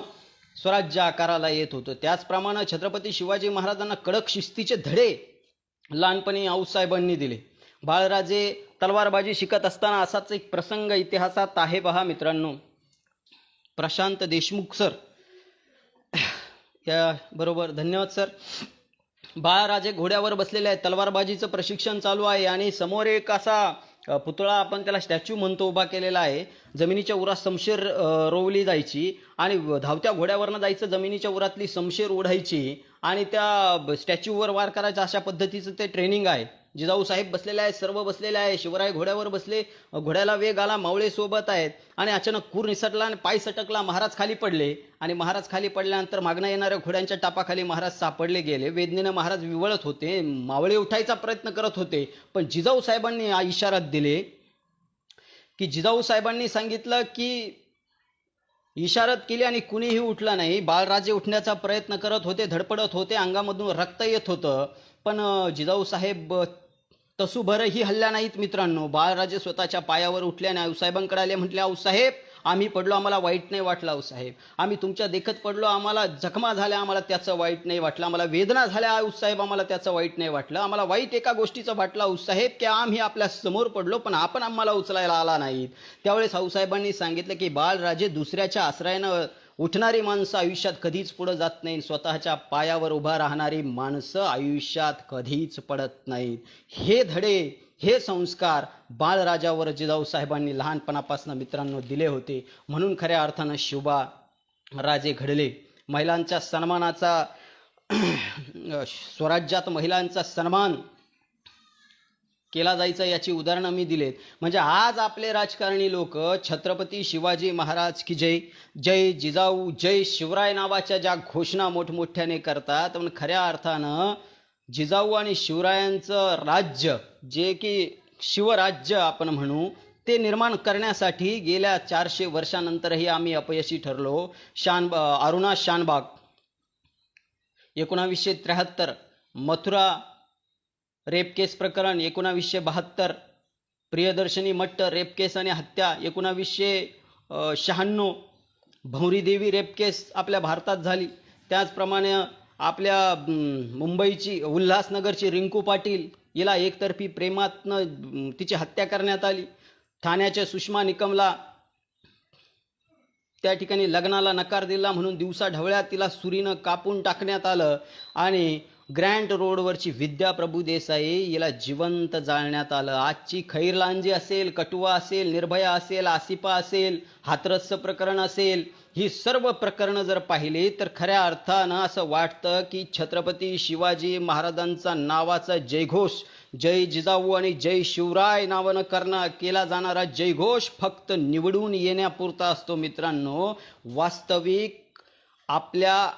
Speaker 1: स्वराज्य आकाराला येत होतं. त्याचप्रमाणे छत्रपती शिवाजी महाराजांना कडक शिस्तीचे धडे लहानपणी आऊसाहेबांनी दिले. बाळराजे तलवारबाजी शिकत असताना असाच एक प्रसंग इतिहासात आहे पहा मित्रांनो. प्रशांत देशमुख सर या बरोबर, धन्यवाद सर. बाळराजे घोड्यावर बसलेले आहेत, तलवारबाजीचं प्रशिक्षण चालू आहे आणि समोर एक असा पुतळा, आपण त्याला स्टॅच्यू म्हणतो, उभा केलेला आहे. जमिनीच्या उरात शमशेर रोवली जायची आणि धावत्या घोड्यावरनं जायचं, जमिनीच्या उरातली शमशेर ओढायची आणि त्या स्टॅच्यूवर वार करायचा, अशा पद्धतीचं ते ट्रेनिंग आहे. जिजाऊ साहेब बसलेले आहेत, सर्व बसलेले आहे. शिवराय घोड्यावर बसले, घोड्याला वेग आला, मावळे सोबत आहेत आणि अचानक कूर निसटला आणि पाय सटकला. महाराज खाली पडले आणि महाराज खाली पडल्यानंतर मागणं येणाऱ्या घोड्यांच्या टापाखाली महाराज सापडले गेले. वेदनेनं महाराज विवळत होते, मावळे उठायचा प्रयत्न करत होते, पण जिजाऊ साहेबांनी इशारात दिले की जिजाऊ साहेबांनी सांगितलं की इशारत केली आणि कुणीही उठला नाही. बाळराजे उठण्याचा प्रयत्न करत होते, धडपडत होते, अंगामधून रक्त येत होतं, पण जिजाऊ साहेब तसूभरही हल्ल्या नाहीत. मित्रांनो, बाळराजे स्वतःच्या पायावर उठले आणि आऊसाहेबांकडे आले, म्हटले आऊसाहेब आम्ही पडलो, आम्हाला वाईट नाही वाटलं. आऊसाहेब आम्ही तुमच्या देखत पडलो, आम्हाला जखमा झाल्या, आम्हाला त्याचं वाईट नाही वाटलं. आम्हाला वेदना झाल्या आऊसाहेब, आम्हाला त्याचं वाईट नाही वाटलं. आम्हाला वाईट एका गोष्टीचं वाटलं आऊसाहेब की आम्ही आपल्या समोर पडलो पण आपण आम्हाला उचलायला आला नाहीत. त्यावेळेस आऊसाहेबांनी सांगितलं की बाळराजे, दुसऱ्याच्या आश्रयानं उठणारी माणसं आयुष्यात कधीच पुढे जात नाहीत, स्वतःच्या पायावर उभा राहणारी माणसं आयुष्यात कधीच पडत नाहीत. हे धडे, हे संस्कार बाळराजावर जिजाऊ साहेबांनी लहानपणापासून मित्रांनो दिले होते. म्हणून खऱ्या अर्थानं शिवबा राजे घडले. महिलांच्या सन्मानाचा स्वराज्यात महिलांचा सन्मान केला जायचं याची उदाहरणं मी दिलेत. म्हणजे आज आपले राजकारणी लोक छत्रपती शिवाजी महाराज की जय, जय जिजाऊ, जय शिवराय नावाच्या ज्या घोषणा मोठमोठ्याने करतात, पण खऱ्या अर्थानं जिजाऊ आणि शिवरायांचं राज्य, जे की शिवराज्य आपण म्हणू, ते निर्माण करण्यासाठी गेल्या 400 वर्षानंतरही आम्ही अपयशी ठरलो. अरुणा शानबाग 1973, मथुरा रेप केस प्रकरण 1972, प्रियदर्शनी मट्ट रेप केस आणि हत्या 1996, भौरी देवी रेप केस आपल्या भारतात झाली. त्याचप्रमाणे आपल्या मुंबईची उल्हासनगरची रिंकू पाटील, हिला एकतर्फी प्रेमातनं तिची हत्या करण्यात आली. ठाण्याच्या सुषमा निकमला त्या ठिकाणी लग्नाला नकार दिला म्हणून दिवसा ढवळ्यात तिला सुरीनं कापून टाकण्यात आलं. आणि ग्रँट रोडवरची विद्या प्रभू देसाई, हिला जिवंत जाळण्यात आलं. आजची खैरलांजी असेल, कटुआ असेल, निर्भया असेल, आसिफा असेल, हाथरस प्रकरण असेल, ही सर्व प्रकरणं जर पाहिली तर खऱ्या अर्थानं असं वाटतं की छत्रपती शिवाजी महाराजांचा नावाचा जयघोष, जय जिजाऊ आणि जय शिवराय नावानं केला जाणारा जयघोष फक्त निवडून येण्यापुरता असतो. मित्रांनो, वास्तविक आपल्या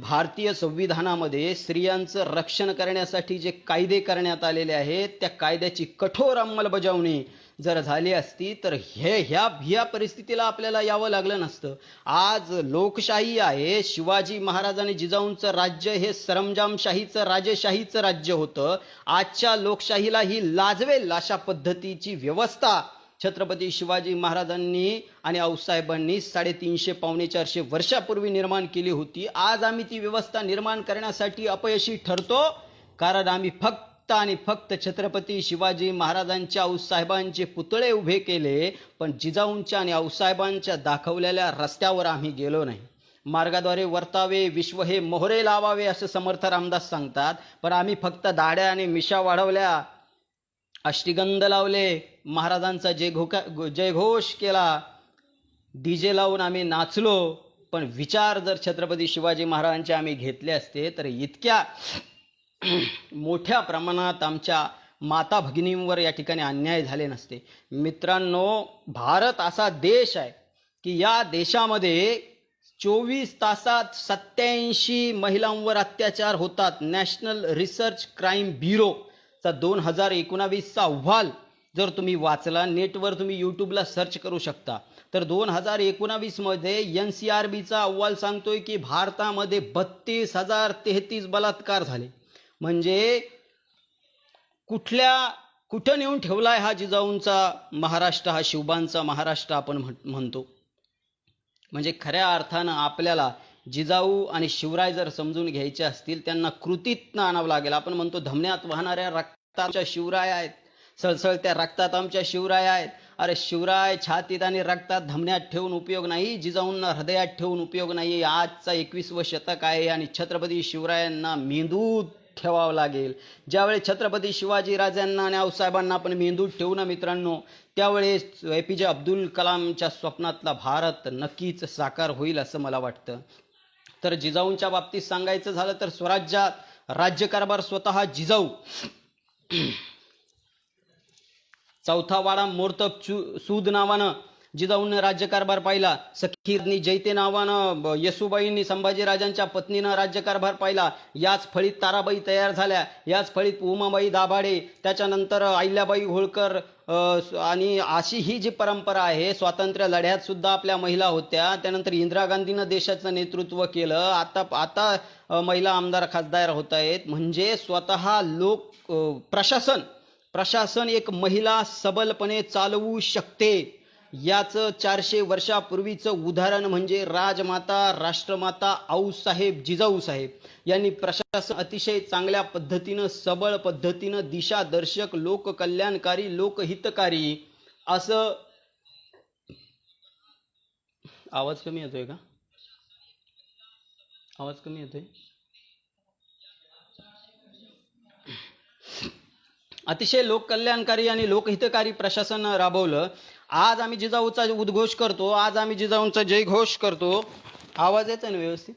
Speaker 1: भारतीय संविधानामध्ये स्त्रियांचं रक्षण करण्यासाठी जे कायदे करण्यात आलेले आहेत, त्या कायद्याची कठोर अंमलबजावणी जर झाली असती तर ह्या परिस्थितीला आपल्याला यावं लागलं नसतं. आज लोकशाही आहे. शिवाजी महाराज आणि जिजाऊंचं राज्य हे सरंजामशाहीचं, राजेशाहीचं राज्य होतं. आजच्या लोकशाहीला ही लाजवेल अशा पद्धतीची व्यवस्था छत्रपती शिवाजी महाराजांनी आणि आऊसाहेबांनी 350 पावणे 400 वर्षापूर्वी निर्माण केली होती. आज आम्ही ती व्यवस्था निर्माण करण्यासाठी अपयशी ठरतो, कारण आम्ही फक्त आणि फक्त छत्रपती शिवाजी महाराजांच्या, आऊसाहेबांचे पुतळे उभे केले, पण जिजाऊंच्या आणि आऊसाहेबांच्या दाखवलेल्या रस्त्यावर आम्ही गेलो नाही. मार्गाद्वारे वर्तावे विश्व हे मोहरे लावावे असं समर्थ रामदास सांगतात, पण आम्ही फक्त दाढ्या आणि मिशा वाढवल्या, अष्टगंध लावले, महाराजांचा जयघोष केला, डीजे लावून आम्ही नाचलो. पण विचार जर छत्रपती शिवाजी महाराजांचे आम्ही घेतले असते तर इतक्या मोठ्या प्रमाणात आमच्या माता भगिनींवर या ठिकाणी अन्याय झाले नसते. मित्रांनो, भारत असा देश आहे की या देशामध्ये 24 तासात 87 महिलांवर अत्याचार होतात. नॅशनल रिसर्च क्राईम ब्युरोचा 2019चा अहवाल जर तुम्ही वाचला, नेटवर तुम्ही यूट्यूबला सर्च करू शकता, तर 2019 मध्ये NCRBचा अहवाल सांगतोय की भारतामध्ये 32,033 बलात्कार झाले. म्हणजे कुठं नेऊन ठेवलाय हा जिजाऊंचा महाराष्ट्र, हा शिवबांचा महाराष्ट्र आपण म्हणतो. म्हणजे खऱ्या अर्थानं आपल्याला जिजाऊ आणि शिवराय जर समजून घ्यायचे असतील, त्यांना कृतीतनं आणावं लागेल. आपण म्हणतो धमन्यात वाहणाऱ्या रक्तात आमच्या शिवराय आहेत, सळसळत्या रक्तात आमच्या शिवराय आहेत. अरे शिवराय छातीत आणि रक्तात धमन्यात ठेवून उपयोग नाही, जिजाऊंना हृदयात ठेवून उपयोग नाही. आजचा 21वे शतक आहे आणि छत्रपती शिवरायांना मेंदूत ठेवावं लागेल. ज्यावेळी छत्रपती शिवाजी राजांना आणि आऊसाहेबांना आपण मेंदूत ठेवू ना मित्रांनो, त्यावेळेस APJ अब्दुल कलामच्या स्वप्नातला भारत नक्कीच साकार होईल असं मला वाटतं. तर जिजाऊंच्या बाबतीत सांगायचं झालं तर स्वराज्यात राज्यकारभार स्वतः जिजाऊ चौथा वाडा मोर्तब सूद नावानं जिजाऊंनी राज्यकारभार पाहिला. सखीरनी जैते नावानं येसुबाईंनी संभाजीराजांच्या पत्नीनं राज्यकारभार पाहिला. याच फळीत ताराबाई तयार झाल्या. याच फळीत उमाबाई दाभाडे, त्याच्यानंतर अहिल्याबाई होळकर, आणि अशी ही जी परंपरा आहे. स्वातंत्र्य लढ्यात सुद्धा आपल्या महिला होत्या. त्यानंतर इंदिरा गांधीनं देशाचं नेतृत्व केलं. आता महिला आमदार खासदार होत आहेत. म्हणजे स्वतः लोक प्रशासन एक महिला सबलपणे चालवू शकते. याचं 400 वर्षापूर्वीचं उदाहरण म्हणजे राजमाता राष्ट्रमाता आऊसाहेब जिजाऊसाहेब यांनी प्रशासन अतिशय चांगल्या पद्धतीनं, सबळ पद्धतीनं, दिशादर्शक, लोककल्याणकारी, लोकहितकारी असं. आवाज कमी येतोय का? आवाज कमी येतोय. अतिशय लोककल्याणकारी आणि लोकहितकारी प्रशासन राबवलं. आज आम्ही जिजाऊचा उद्घोष करतो. आज आम्ही जिजाऊंचा जयघोष करतो. आवाज येतोय ना व्यवस्थित?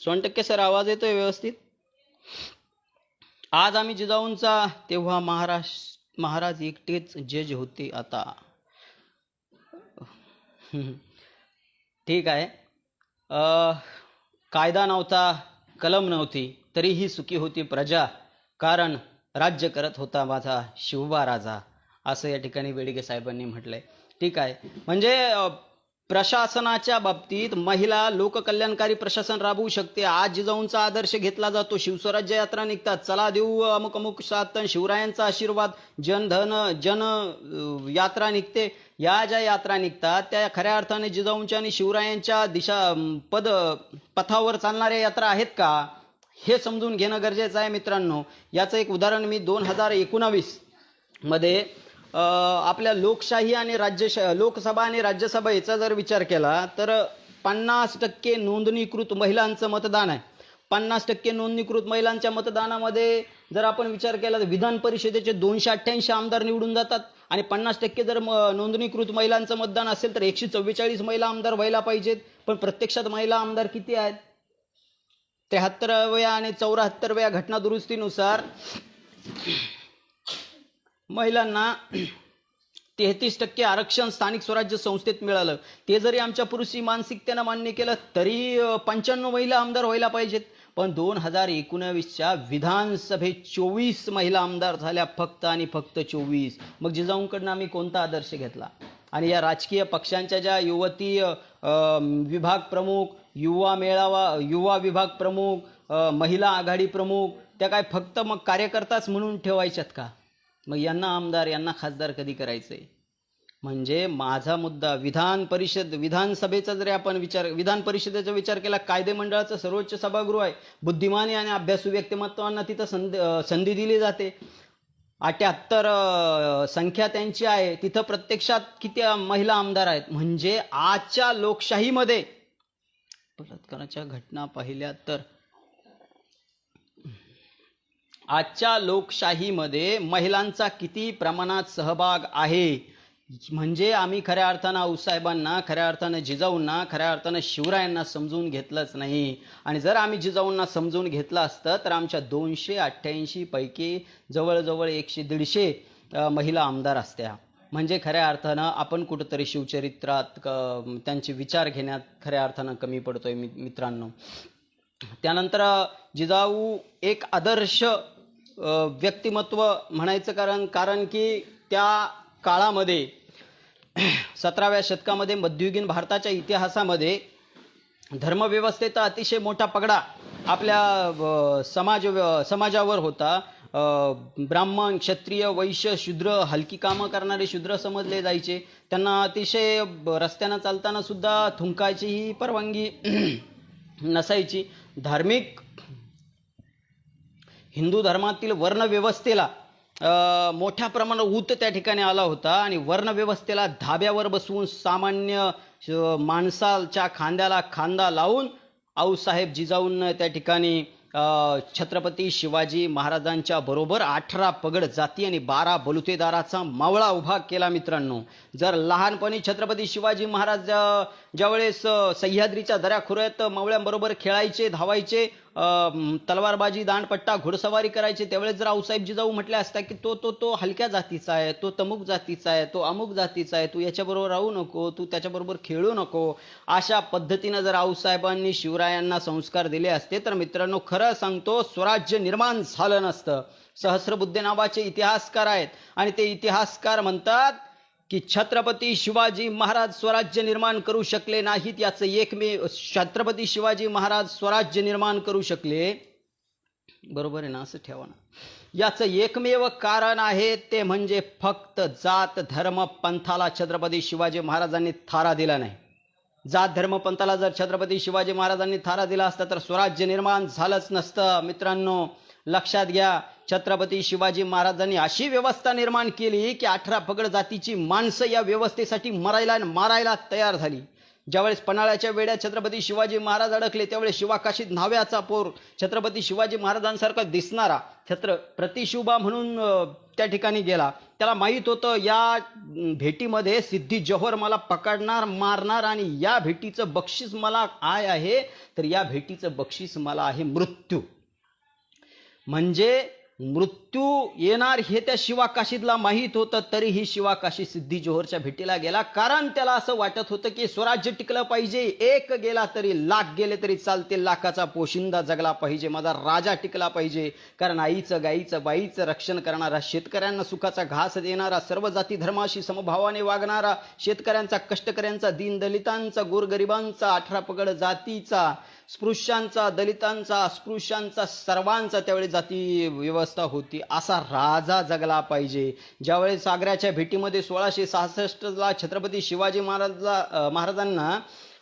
Speaker 1: 100% सर आवाज येतोय व्यवस्थित? आज आम्ही जिजाऊंचा, तेव्हा महाराज एकटेच जज होते. आता ठीक आहे. कायदा नव्हता, कलम नव्हती, तरीही सुखी होती प्रजा, कारण राज्य करत होता माझा शिवबा राजा, असं या ठिकाणी बेडगे साहेबांनी म्हटलंय. ठीक आहे. म्हणजे प्रशासनाच्या बाबतीत महिला लोककल्याणकारी प्रशासन राबवू शकते. आज जिजाऊंचा आदर्श घेतला जातो. शिवस्वराज्य यात्रा निघतात. चला देऊ अमुक अमुक सातन, शिवरायांचा आशीर्वाद, जन यात्रा निघते. या ज्या यात्रा निघतात त्या खऱ्या अर्थाने जिजाऊंच्या आणि शिवरायांच्या पथावर चालणाऱ्या यात्रा आहेत का, हे समजून घेणं गरजेचं आहे मित्रांनो. याचं एक उदाहरण मी 2019 मध्ये आपल्या लोकशाही आणि लोकसभा आणि राज्यसभा याचा जर विचार केला तर 50% नोंदणीकृत महिलांचं मतदान आहे. 50% नोंदणीकृत महिलांच्या मतदानामध्ये जर आपण विचार केला तर विधान परिषदेचे 288 आमदार निवडून जातात. आणि 50% जर नोंदणीकृत महिलांचं मतदान असेल तर 144 महिला आमदार व्हायला पाहिजेत. पण प्रत्यक्षात महिला आमदार किती आहेत? 73व्या आणि 74व्या घटना दुरुस्तीनुसार महिलांना 33% आरक्षण स्थानिक स्वराज्य संस्थेत मिळालं. ते जरी आमच्या पुरुषी मानसिकतेनं मान्य केलं तरी 95 महिला आमदार व्हायला पाहिजेत. पण 2019च्या विधानसभेत 24 महिला आमदार झाल्या, फक्त आणि फक्त 24. मग जिजाऊंकडनं आम्ही कोणता आदर्श घेतला? आणि या राजकीय पक्षांच्या ज्या युवती विभाग प्रमुख, युवा विभाग प्रमुख, महिला आघाडी प्रमुख, त्या काय फक्त मग कार्यकर्ताच म्हणून ठेवायच्यात का? मग यांना आमदार, यांना खासदार कधी करायचंय? म्हणजे माझा मुद्दा विधानसभेचा जरी आपण विधान परिषदेचा विचार केला, कायदे मंडळाचं सर्वोच्च सभागृह आहे. बुद्धिमानी आणि अभ्यासू व्यक्तिमत्वांना तिथं संधी दिली जाते. 78 संख्या त्यांची आहे. तिथं प्रत्यक्षात किती महिला आमदार आहेत? म्हणजे आजच्या लोकशाहीमध्ये बलात्काराच्या घटना पाहिल्या तर आजच्या लोकशाहीमध्ये महिलांचा किती प्रमाणात सहभाग आहे? म्हणजे आम्ही खऱ्या अर्थानं आऊसाहेबांना, खऱ्या अर्थानं जिजाऊंना, खऱ्या अर्थानं शिवरायांना समजून घेतलंच नाही. आणि जर आम्ही जिजाऊंना समजून घेतलं असतं तर आमच्या 288 पैकी जवळजवळ 100-150 महिला आमदार असत्या. म्हणजे खऱ्या अर्थानं आपण कुठंतरी शिवचरित्रात त्यांचे विचार घेण्यात खऱ्या अर्थानं कमी पडतोय मित्रांनो. त्यानंतर जिजाऊ एक आदर्श व्यक्तिमत्व म्हणायचं, कारण की त्या काळामध्ये 17व्या शतकामध्ये मध्ययुगीन भारताच्या इतिहासामध्ये धर्मव्यवस्थेचा अतिशय मोठा पगडा आपल्या समाजावर होता. ब्राह्मण, क्षत्रिय, वैश्य, शूद्र, हलकी कामं करणारे शूद्र समजले जायचे. त्यांना अतिशय रस्त्यानं चालताना सुद्धा थुंकायचीही परवानगी नसायची. धार्मिक हिंदू धर्मातील वर्णव्यवस्थेला मोठ्या प्रमाणात ऊत त्या ठिकाणी आला होता. आणि वर्णव्यवस्थेला धाब्यावर बसवून सामान्य माणसाच्या खांद्याला खांदा लावून आऊसाहेब जिजाऊंना त्या ठिकाणी छत्रपती शिवाजी महाराजांच्या बरोबर 18 पगड जाती आणि 12 बलुतेदाराचा मावळा उभा केला. मित्रांनो, जर लहानपणी छत्रपती शिवाजी महाराज ज्यावेळेस सह्याद्रीच्या दऱ्याखोऱ्यात मावळ्यांबरोबर खेळायचे, धावायचे, तलवारबाजी, दांडपट्टा, घोडसवारी करायची, त्यावेळेस जर आऊसाहेब जिजाऊ म्हटल्या असता की तो हलक्या जातीचा आहे, तो तमुक जातीचा आहे, तो अमुक जातीचा आहे, तू याच्याबरोबर राहू नको, तू त्याच्याबरोबर खेळू नको, अशा पद्धतीनं जर आऊसाहेबांनी शिवरायांना संस्कार दिले असते तर मित्रांनो खरं सांगतो स्वराज्य निर्माण झालं नसतं. सहस्रबुद्धे नावाचे इतिहासकार आहेत आणि ते इतिहासकार म्हणतात की छत्रपती शिवाजी महाराज स्वराज्य निर्माण करू शकले नाहीत. याचं एकमेव छत्रपती शिवाजी महाराज स्वराज्य निर्माण करू शकले, बरोबर आहे ना, असं ठेवा ना, याचं एकमेव कारण आहे ते म्हणजे फक्त जात धर्म पंथाला छत्रपती शिवाजी महाराजांनी थारा दिला नाही. जात धर्म पंथाला जर छत्रपती शिवाजी महाराजांनी थारा दिला असता तर स्वराज्य निर्माण झालंच नसतं. मित्रांनो लक्षात घ्या, छत्रपती शिवाजी महाराजांनी अशी व्यवस्था निर्माण केली की 18 पगड जातीची माणसं या व्यवस्थेसाठी मरायला आणि मारायला तयार झाली. ज्यावेळेस पन्हाळ्याच्या वेड्यात छत्रपती शिवाजी महाराज अडकले त्यावेळेस शिवाकाशीत न्हाव्याचा पोर छत्रपती शिवाजी महाराजांसारखा दिसणारा छत्रपती शिवबा म्हणून त्या ठिकाणी गेला. त्याला माहीत होतं या भेटीमध्ये सिद्धी जोहर मला पकडणार, मारणार आणि या भेटीचं बक्षीस मला काय आहे तर या भेटीचं बक्षीस मला आहे मृत्यू. म्हणजे मृत्यू येणार हे त्या शिवाकाशीतला माहीत होतं, तरीही शिवाकाशी सिद्धी जोहरच्या भेटीला गेला. कारण त्याला असं वाटत होतं की स्वराज्य टिकलं पाहिजे, एक गेला तरी लाख गेले तरी चालते, लाखाचा पोशिंदा जगला पाहिजे, माझा राजा टिकला पाहिजे. कारण आईचं गाईचं बाईचं रक्षण करणारा, शेतकऱ्यांना सुखाचा घास देणारा, सर्व जाती धर्माशी समभावाने वागणारा, शेतकऱ्यांचा, कष्टकऱ्यांचा, दीनदलितांचा, गोरगरिबांचा, 18 पगड जातीचा, स्पृश्यांचा, दलितांचा, अस्पृश्यांचा, सर्वांचा त्यावेळी जाती व्यवस्था होती, असा राजा जगला पाहिजे. ज्यावेळेस आग्र्याच्या भेटीमध्ये 1666ला छत्रपती शिवाजी महाराजांना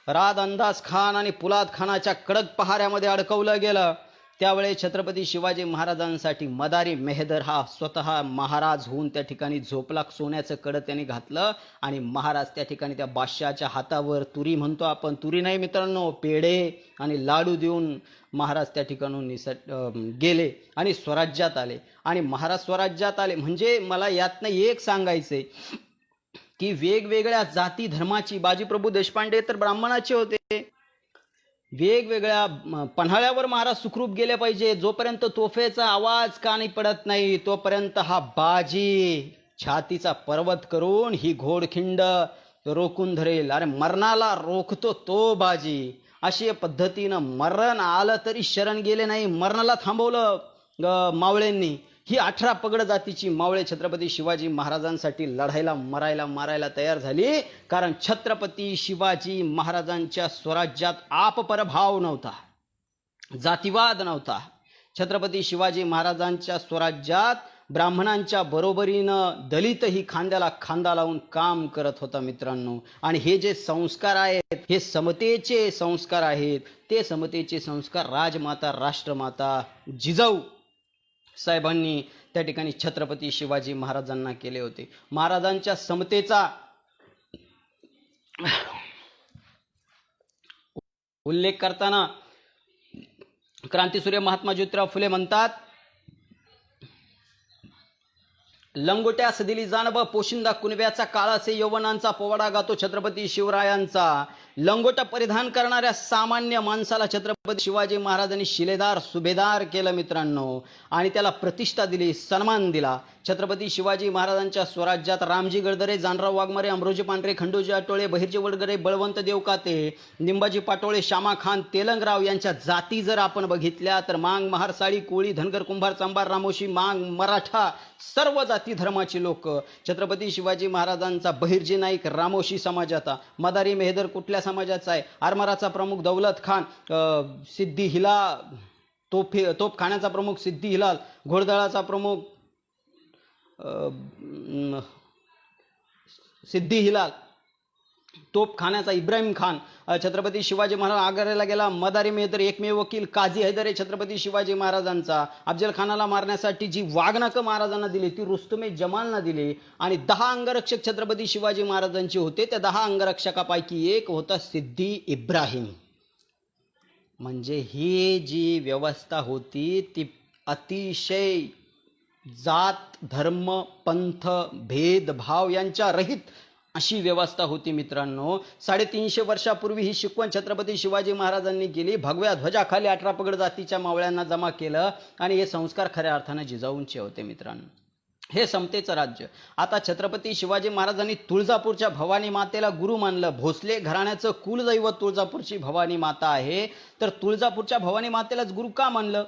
Speaker 1: राद अंदाज खान आणि पुलाद खानाच्या कडक पहाऱ्यामध्ये अडकवलं गेलं, त्यावेळेस छत्रपती शिवाजी महाराजांसाठी मदारी मेहदर हा स्वतः महाराज होऊन त्या ठिकाणी झोपला. सोन्याचं कडं त्यांनी घातलं आणि महाराज त्या ठिकाणी त्या बादशाच्या हातावर तुरी म्हणतो आपण, तुरी नाही मित्रांनो, पेढे आणि लाडू देऊन महाराज त्या ठिकाणून गेले आणि स्वराज्यात आले. आणि महाराज स्वराज्यात आले म्हणजे मला यातनं एक सांगायचंय की वेगवेगळ्या जाती धर्माची, बाजीप्रभू देशपांडे तर ब्राह्मणाचे होते, वेगवेगळ्या पन्हाळ्यावर महाराज सुखरूप गेले पाहिजे. जोपर्यंत तोफेचा आवाज कानी पडत नाही तोपर्यंत हा बाजी छातीचा पर्वत करून ही घोडखिंड रोखून धरेल. अरे मरणाला रोखतो तो बाजी. अशी पद्धतीनं मरण आलं तरी शरण गेले नाही, मरणाला थांबवलं मावळ्यांनी. ही 18 पगड जातीची मावळे छत्रपती शिवाजी महाराजांसाठी लढायला, मरायला, मारायला तयार झाली. कारण छत्रपती शिवाजी महाराजांच्या स्वराज्यात आपपरभाव नव्हता, जातीवाद नव्हता. छत्रपती शिवाजी महाराजांच्या स्वराज्यात ब्राह्मणांच्या बरोबरीनं दलितही खांद्याला खांदा लावून काम करत होता मित्रांनो. आणि हे जे संस्कार आहेत हे समतेचे संस्कार आहेत. ते समतेचे संस्कार राजमाता, राष्ट्रमाता जिजाऊ साहेबांनी त्या ठिकाणी छत्रपती शिवाजी महाराजांना केले होते. महाराजांच्या समतेचा उल्लेख करताना क्रांतीसूर्य महात्मा ज्योतिराव फुले म्हणतात, लंगोट्यास दिली जाणव पोशिंदा कुणव्याचा, काळाचे यौवनांचा पोवाडा गातो छत्रपती शिवरायांचा. लंगोटा परिधान करणाऱ्या सामान्य माणसाला छत्रपती शिवाजी महाराजांनी शिलेदार सुभेदार केलं मित्रांनो, आणि त्याला प्रतिष्ठा दिली, सन्मान दिला. छत्रपती शिवाजी महाराजांच्या स्वराज्यात रामजी गडदरे, जानराव वाघमारे, अमरोजी पांढरे, खंडोजी आटोळे, बहिर्जी वडगरे, बळवंत देवकाते, निंबाजी पाटोळे, श्यामा खान, तेलंगराव यांच्या जाती जर आपण बघितल्या तर मांग, महार, साळी, कोळी, धनगर, कुंभार, चांभार, रामोशी, मांग, मराठा, सर्व जाती धर्माची लोक. छत्रपती शिवाजी महाराजांचा बहिर्जी नाईक रामोशी समाजाचा, मदारी मेहदर कुठल्या समाजाचा आहे, आरमाराचा प्रमुख दौलत खान, सिद्धी हिलाल, तोपखान्याचा प्रमुख सिद्धी हिलाल, घोडदळाचा प्रमुख सिद्धी हिलाल, तोपखान्याचा इब्राहिम खान. छत्रपती शिवाजी महाराज आग्र्याला गेला, मदारी मेहदर एकमेव वकील काझी हैदर आहे छत्रपती शिवाजी महाराजांचा. अफजल खानाला मारण्यासाठी जी वाघनखं महाराजांना दिली ती रुस्तुमे जमालना दिली. आणि 10 अंगरक्षक छत्रपती शिवाजी महाराजांचे होते. त्या 10 अंगरक्षकापैकी एक होता सिद्धी इब्राहिम. म्हणजे ही जी व्यवस्था होती ती अतिशय जात धर्म पंथ भेदभाव यांच्या रहित अशी व्यवस्था होती मित्रांनो. 350 वर्षापूर्वी ही शिकवण छत्रपती शिवाजी महाराजांनी केली. भगव्या ध्वजाखाली 18 पगड जातीच्या मावळ्यांना जमा केलं आणि हे संस्कार खऱ्या अर्थाने जिजाऊंचे होते मित्रांनो. हे समतेचं राज्य. आता छत्रपती शिवाजी महाराजांनी तुळजापूरच्या भवानी मातेला गुरु मानलं. भोसले घराण्याचं कुलदैवत तुळजापूरची भवानी माता आहे. तर तुळजापूरच्या भवानी मातेलाच गुरु का मानलं?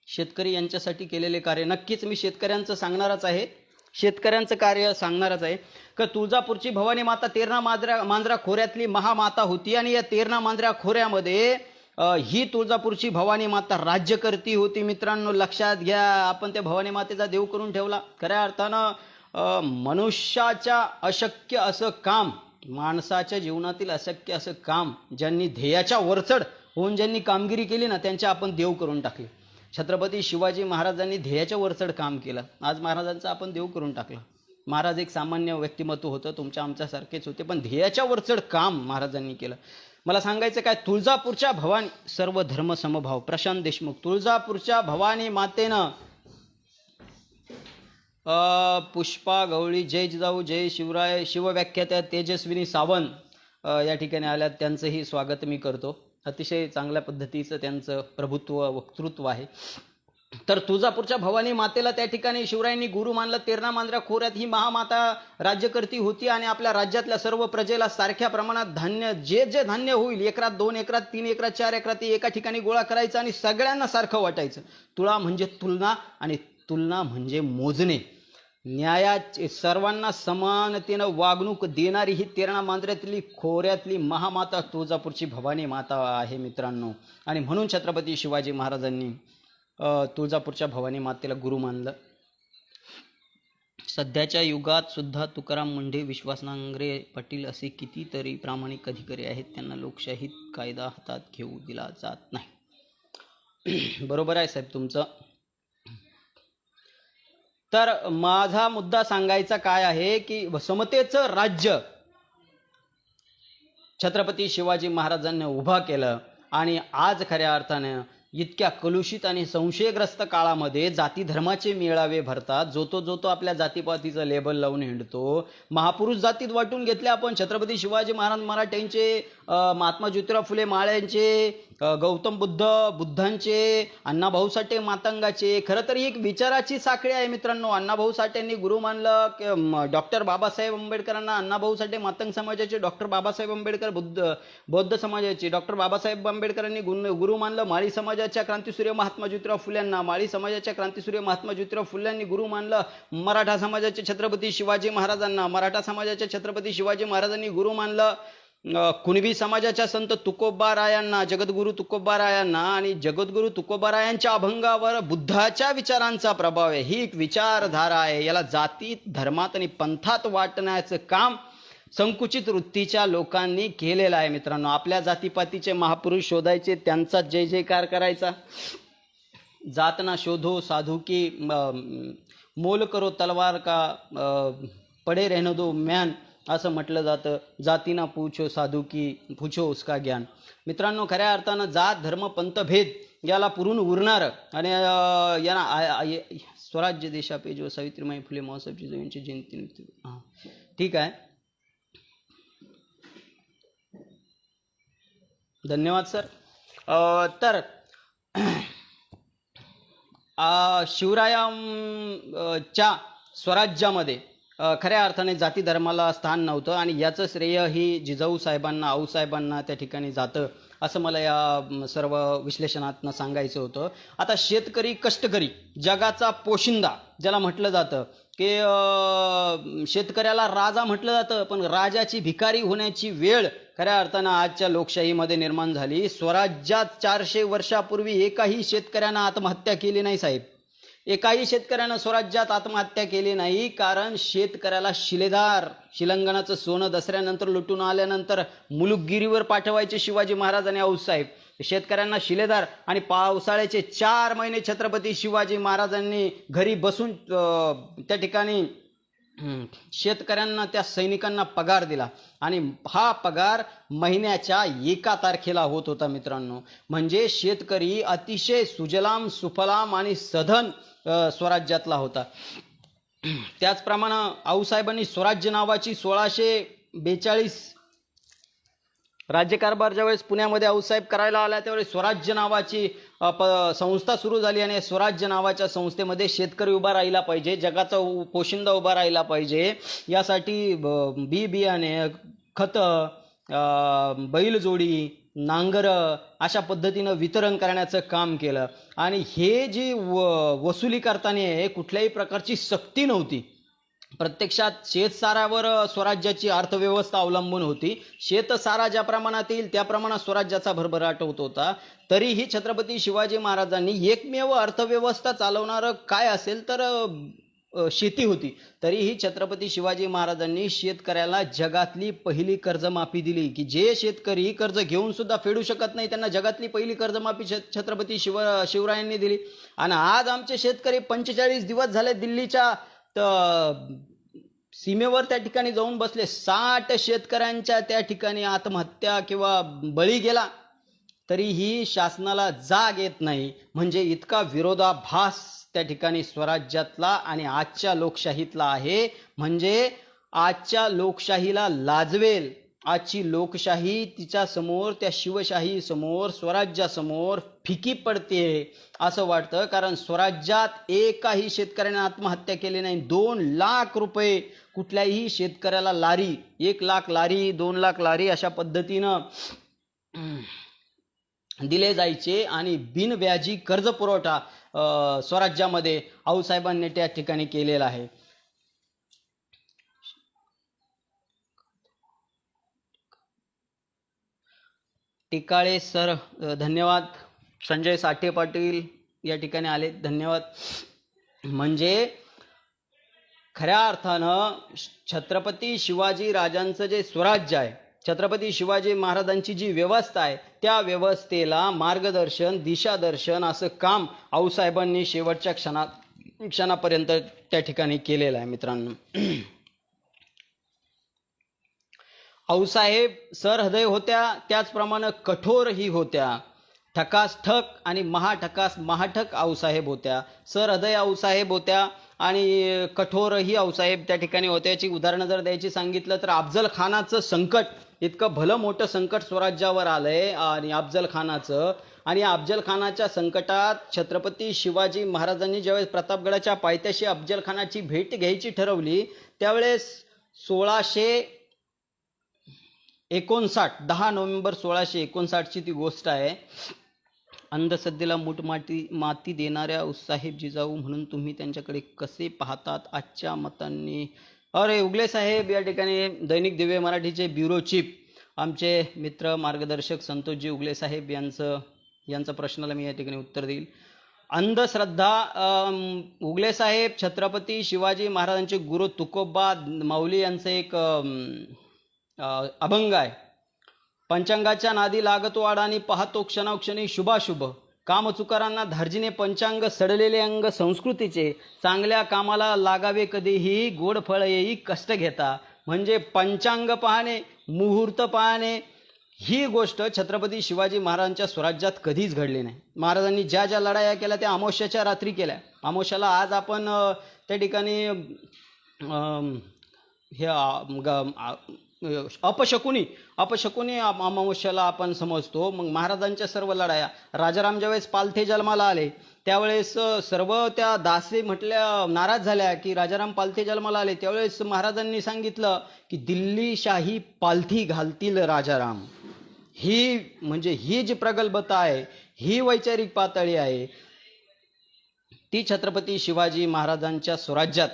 Speaker 1: शेतकरी यांच्यासाठी केलेले कार्य. नक्कीच मी शेतकऱ्यांचं सांगणारच आहे, शेतकऱ्यांचं कार्य सांगणारच आहे. का तुळजापूरची भवानी माता तेरणा मांजरा खोऱ्यातली महामाता होती आणि या तेरणा मांजरा खोऱ्यामध्ये ही तुळजापूरची भवानी माता राज्यकर्ती होती मित्रांनो. लक्षात घ्या. आपण त्या भवानी मातेचा देव करून ठेवला. खऱ्या अर्थानं मनुष्याच्या अशक्य असं काम, माणसाच्या जीवनातील अशक्य असं काम ज्यांनी ध्येयाच्या वरचढ होऊन ज्यांनी कामगिरी केली ना, त्यांच्या आपण देव करून टाकले. छत्रपती शिवाजी महाराजांनी ध्येयाच्या वरचढ काम केलं. आज महाराजांचा आपण देव करून टाकला. महाराज एक सामान्य व्यक्तिमत्व होतं, तुमच्या आमच्यासारखेच होते, पण ध्येयाच्या वरचढ काम महाराजांनी केलं. मला सांगायचं काय, तुळजापूरच्या भवानी सर्व धर्म समभाव. प्रशांत देशमुख. तुळजापूरच्या भवानी मातेनं पुष्पा गवळी, जय जिजाऊ, जय शिवराय, शिवव्याख्यात्या तेजस्विनी सावंत या ठिकाणी आल्यात. त्यांचंही स्वागत मी करतो. अतिशय चांगल्या पद्धतीचं त्यांचं प्रभुत्व वक्तृत्व आहे. तर तुळजापूरच्या भवानी मातेला त्या ठिकाणी शिवरायांनी गुरु मानलं. तेरणा मांजरा खोऱ्यात ही महामाता राज्यकर्ती होती आणि आपल्या राज्यातल्या सर्व प्रजेला सारख्या प्रमाणात धान्य, जे जे धान्य होईल, एकरात, 2 एकरात, 3 एकरात, 4 एकरात, ते एका ठिकाणी गोळा करायचं आणि सगळ्यांना सारखं वाटायचं. तुळा म्हणजे तुलना आणि तुलना म्हणजे मोजणे. न्यायाचे सर्वांना समानतेनं वागणूक देणारी ही तेरणा मांजऱ्यातली खोऱ्यातली महामाता तुळजापूरची भवानी माता आहे मित्रांनो. आणि म्हणून छत्रपती शिवाजी महाराजांनी तुळजापूरच्या भवानी मातेला गुरु मानलं. सध्याच्या युगात सुद्धा तुकाराम मुंढे, विश्वास नांगरे पाटील असे कितीतरी प्रामाणिक अधिकारी आहेत, त्यांना लोकशाहीत कायदा हातात घेऊ दिला जात नाही. बरोबर आहे साहेब तुमचं. तर माझा मुद्दा सांगायचा काय आहे की समतेचं राज्य छत्रपती शिवाजी महाराजांनी उभा केलं आणि आज खऱ्या अर्थाने इतक्या कलुषित आणि संशयग्रस्त काळामध्ये जाती धर्माचे मेळावे भरतात. जो तो आपल्या जातीपातीचं लेबल लावून हिंडतो. महापुरुष जातीत वाटून घेतले आपण. छत्रपती शिवाजी महाराज मराठ्यांचे, महात्मा ज्योतिराव फुले माळ्यांचे, गौतम बुद्धांचे, अण्णाभाऊ साठे मातंगाचे. खरं तर ही एक विचाराची साखळी आहे मित्रांनो. अण्णाभाऊ साठेंनी गुरु मानलं डॉक्टर बाबासाहेब आंबेडकरांना. अण्णाभाऊ साठे मातंग समाजाचे, डॉक्टर बाबासाहेब आंबेडकर बौद्ध समाजाचे. डॉक्टर बाबासाहेब आंबेडकरांनी गुरु मानलं माळी समाजाच्या क्रांतिसूर्य महात्मा ज्योतिराव फुल्यांना. माळी समाजाच्या क्रांतिसूर्य महात्मा ज्योतिराव फुल्यांनी गुरु मानलं मराठा समाजाचे छत्रपती शिवाजी महाराजांना. मराठा समाजाच्या छत्रपती शिवाजी महाराजांनी गुरु मानलं कुणबी समाजाच्या संत तुकोबारायांना, जगद्गुरु तुकोबारायांना. आणि जगद्गुरु तुकोबारायांच्या अभंगावर बुद्धाच्या विचारांचा प्रभाव आहे. ही एक विचारधारा आहे. याला जातीत, धर्मात आणि पंथात वाटण्याचं काम संकुचित वृत्तीच्या लोकांनी केलेलं आहे मित्रांनो. आपल्या जातीपातीचे महापुरुष शोधायचे, त्यांचा जय जयकार करायचा. जात ना शोधो साधू की मोल करो तलवार का पडे रहने दो म्यान असं म्हटलं जातं. जातीना पूछो साधू की पूछो उसका ज्ञान. मित्रांनो खऱ्या अर्थानं जात धर्म पंथ भेद याला पुरून उरणार आणि यांना स्वराज्य देशा पे जो सावित्रीबाई फुले माँसाहेबची यांची जयंती. हां ठीक आहे, धन्यवाद सर. तर शिवरायांच्या स्वराज्यामध्ये खऱ्या अर्थाने जाती धर्माला स्थान नव्हतं आणि याचं श्रेय ही जिजाऊ साहेबांना, आऊसाहेबांना त्या ठिकाणी जातं असं मला या सर्व विश्लेषणातनं सांगायचं होतं. आता शेतकरी, कष्टकरी, जगाचा पोशिंदा ज्याला म्हटलं जातं की शेतकऱ्याला राजा म्हटलं जातं, पण राजाची भिकारी होण्याची वेळ खऱ्या अर्थानं आजच्या लोकशाहीमध्ये निर्माण झाली. स्वराज्यात 400 वर्षापूर्वी एकाही शेतकऱ्यानं आत्महत्या केली नाही साहेब. एकाही शेतकऱ्यानं स्वराज्यात आत्महत्या केली नाही. कारण शेतकऱ्याला शिलेदार, शिलंगणाचं सोनं दसऱ्यानंतर लुटून आल्यानंतर मुलुकगिरीवर पाठवायचे शिवाजी महाराज आणि आऊसाहेब. शेतकऱ्यांना शिलेदार आणि पावसाळ्याचे 4 महिने छत्रपती शिवाजी महाराजांनी घरी बसून त्या ठिकाणी शेतकऱ्यांना, त्या सैनिकांना पगार दिला आणि हा पगार महिन्याच्या 1 तारखेला होत होता मित्रांनो. म्हणजे शेतकरी अतिशय सुजलाम सुफलाम आणि सधन स्वराज्यातला होता. त्याचप्रमाणे आऊसाहेबांनी स्वराज्य नावाची 1642 राज्यकारभार ज्यावेळेस पुण्यामध्ये आऊसाहेब करायला आला त्यावेळेस स्वराज्य नावाची संस्था सुरू झाली आणि स्वराज्य नावाच्या संस्थेमध्ये शेतकरी उभा राहिला पाहिजे, जगाचा पोशिंदा उभा राहिला पाहिजे, यासाठी बी बियाणे, खतं, बैलजोडी, नांगर अशा पद्धतीनं वितरण करण्याचं काम केलं. आणि हे जी वसुली करताना कुठल्याही प्रकारची सक्ती नव्हती. प्रत्यक्षात शेतसारावर स्वराज्याची अर्थव्यवस्था अवलंबून होती. शेतसारा ज्या प्रमाणात येईल त्या प्रमाणात स्वराज्याचा भरभराट होत होता. तरीही छत्रपती शिवाजी महाराजांनी एकमेव अर्थव्यवस्था चालवणारं काय असेल तर शेती होती. तरीही छत्रपती शिवाजी महाराजांनी शेतकऱ्याला जगातली पहिली कर्जमाफी दिली, की जे शेतकरी कर्ज घेऊन सुद्धा फेडू शकत नाही त्यांना जगातली पहिली कर्जमाफी छत्रपती शिवरायांनी दिली. आणि आज आमचे शेतकरी 45 दिवस झाले दिल्लीच्या सीमेवर त्या ठिकाणी जाऊन बसले. 60 शेतकऱ्यांच्या त्या ठिकाणी आत्महत्या किंवा बळी गेला, तरीही शासनाला जाग येत नाही. म्हणजे इतका विरोधाभास त्या ठिकाणी स्वराज्यातला आणि आजच्या लोकशाहीतला आहे. म्हणजे आजच्या लोकशाहीला लाजवेल. आजची लोकशाही तिच्या समोर, त्या शिवशाही समोर, स्वराज्यासमोर फिकी पडते असं वाटतं. कारण स्वराज्यात एकाही शेतकऱ्याने आत्महत्या केली नाही. 2 लाख रुपये कुठल्याही शेतकऱ्याला लारी, 1 लाख लारी, 2 लाख लारी अशा पद्धतीनं दिले जायचे. आणि बिनव्याजी कर्ज पुरवठा स्वराज्यामध्ये आऊसाहेबांनी त्या ठिकाणी केलेला आहे. टिकाळे सर धन्यवाद. संजय साठे पाटील या ठिकाणी आले, धन्यवाद. म्हणजे खऱ्या अर्थानं छत्रपती शिवाजी राजांचं जे स्वराज्य आहे, छत्रपती शिवाजी महाराजांची जी व्यवस्था आहे, त्या व्यवस्थेला मार्गदर्शन, दिशादर्शन असं काम आऊसाहेबांनी शेवटच्या क्षणापर्यंत त्या ठिकाणी केलेलं आहे. मित्रांनो, आऊसाहेब सरहृदय होत्या, त्याचप्रमाणे कठोरही होत्या. ठकास ठक आणि महाठकास महाठक आऊसाहेब होत्या. सरहृदय आऊसाहेब होत्या आणि कठोरही आऊसाहेब त्या ठिकाणी होत्या. याची उदाहरणं जर द्यायची सांगितलं तर अफजल खानाचं संकट, इतकं भलं मोठं संकट स्वराज्यावर आलंय आणि अफजल खानाचं, आणि अफजल खानाच्या संकटात छत्रपती शिवाजी महाराजांनी ज्यावेळेस प्रतापगडाच्या पायथ्याशी अफजल खानाची भेट घ्यायची ठरवली त्यावेळेस 10 नोव्हेंबर 1659ची ती गोष्ट आहे. अंधश्रद्धेला माती देणाऱ्या साहेब जिजाऊ म्हणून तुम्ही त्यांच्याकडे कसे पाहतात आजच्या मतांनी? अरे उगले साहेब या ठिकाणी दैनिक दिव्य मराठीचे ब्युरो चीफ आमचे मित्र मार्गदर्शक संतोषजी उगले साहेब यांचा प्रश्नाला मी या ठिकाणी उत्तर देईल. अंधश्रद्धा, उगले साहेब छत्रपती शिवाजी महाराजांचे गुरु तुकोबा माऊली यांचं एक अभंग आहे. पंचांगाच्या नादी लागतो आड आणि पाहतो क्षणोक्षणी शुभाशुभ, कामचुकारांना धार्जिने पंचांग, सडलेले अंग संस्कृतीचे, चांगल्या कामाला लागावे कधीही, गोड फळ येई कष्ट घेता. म्हणजे पंचांग पाहणे, मुहूर्त पाहणे, ही गोष्ट छत्रपती शिवाजी महाराजांच्या स्वराज्यात कधीच घडली नाही. महाराजांनी ज्या ज्या लढाया केल्या त्या अमावस्याच्या रात्री केल्या. अमावस्याला आज आपण त्या ठिकाणी हे अपशकुनी अमावस्याला आपण समजतो. मग महाराजांच्या सर्व लढाया, राजाराम ज्यावेळेस पालथे जन्माला आले त्यावेळेस सर्व त्या दासी म्हटल्या, नाराज झाल्या की राजाराम पालथे जन्माला आले. त्यावेळेस महाराजांनी सांगितलं की दिल्ली शाही पालथी घालतील राजाराम. ही म्हणजे ही जी प्रगल्भता आहे, ही वैचारिक पातळी आहे, ती छत्रपती शिवाजी महाराजांच्या स्वराज्यात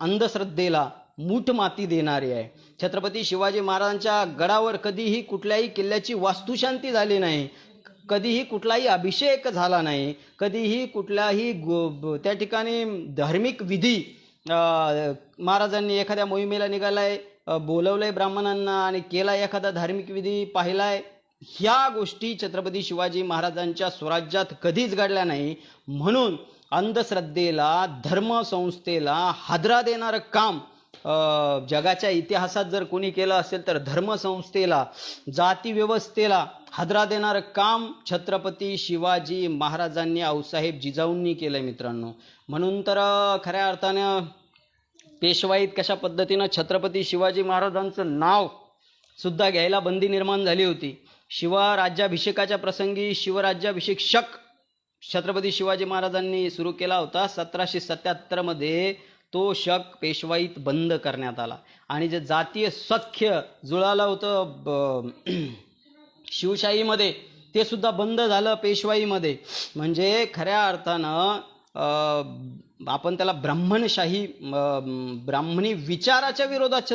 Speaker 1: अंधश्रद्धेला मूठ माती देणारी आहे. छत्रपती शिवाजी महाराजांच्या गडावर कधीही कुठल्याही किल्ल्याची वास्तुशांती झाली नाही, कधीही कुठलाही अभिषेक झाला नाही, कधीही कुठल्याही त्या ठिकाणी धार्मिक विधी महाराजांनी एखाद्या मोहिमेला निघालाय, बोलवलंय ब्राह्मणांना आणि केला एखादा धार्मिक विधी पाहिलाय, ह्या गोष्टी छत्रपती शिवाजी महाराजांच्या स्वराज्यात कधीच घडल्या नाही. म्हणून अंधश्रद्धेला, धर्मसंस्थेला हादरा देणारं काम जगाच्या इतिहासात जर कोणी केलं असेल तर धर्मसंस्थेला, जाती व्यवस्थेला हादरा देणारं काम छत्रपती शिवाजी महाराजांनी, आऊसाहेब जिजाऊंनी केलंय मित्रांनो. म्हणून तर खऱ्या अर्थानं पेशवाईत कशा पद्धतीनं छत्रपती शिवाजी महाराजांचं नाव सुद्धा घ्यायला बंदी निर्माण झाली होती. शिवराज्याभिषेकाच्या प्रसंगी शिवराज्याभिषेक शक छत्रपती शिवाजी महाराजांनी सुरू केला होता. 1777 मध्ये तो शक पेशवाईत बंद करण्यात आला. आणि जे जातीय सख्य जुळालं होतं शिवशाहीमध्ये ते सुद्धा बंद झालं पेशवाईमध्ये. म्हणजे खऱ्या अर्थानं आपण त्याला ब्राह्मणशाही, ब्राह्मणी विचाराच्या विरोधात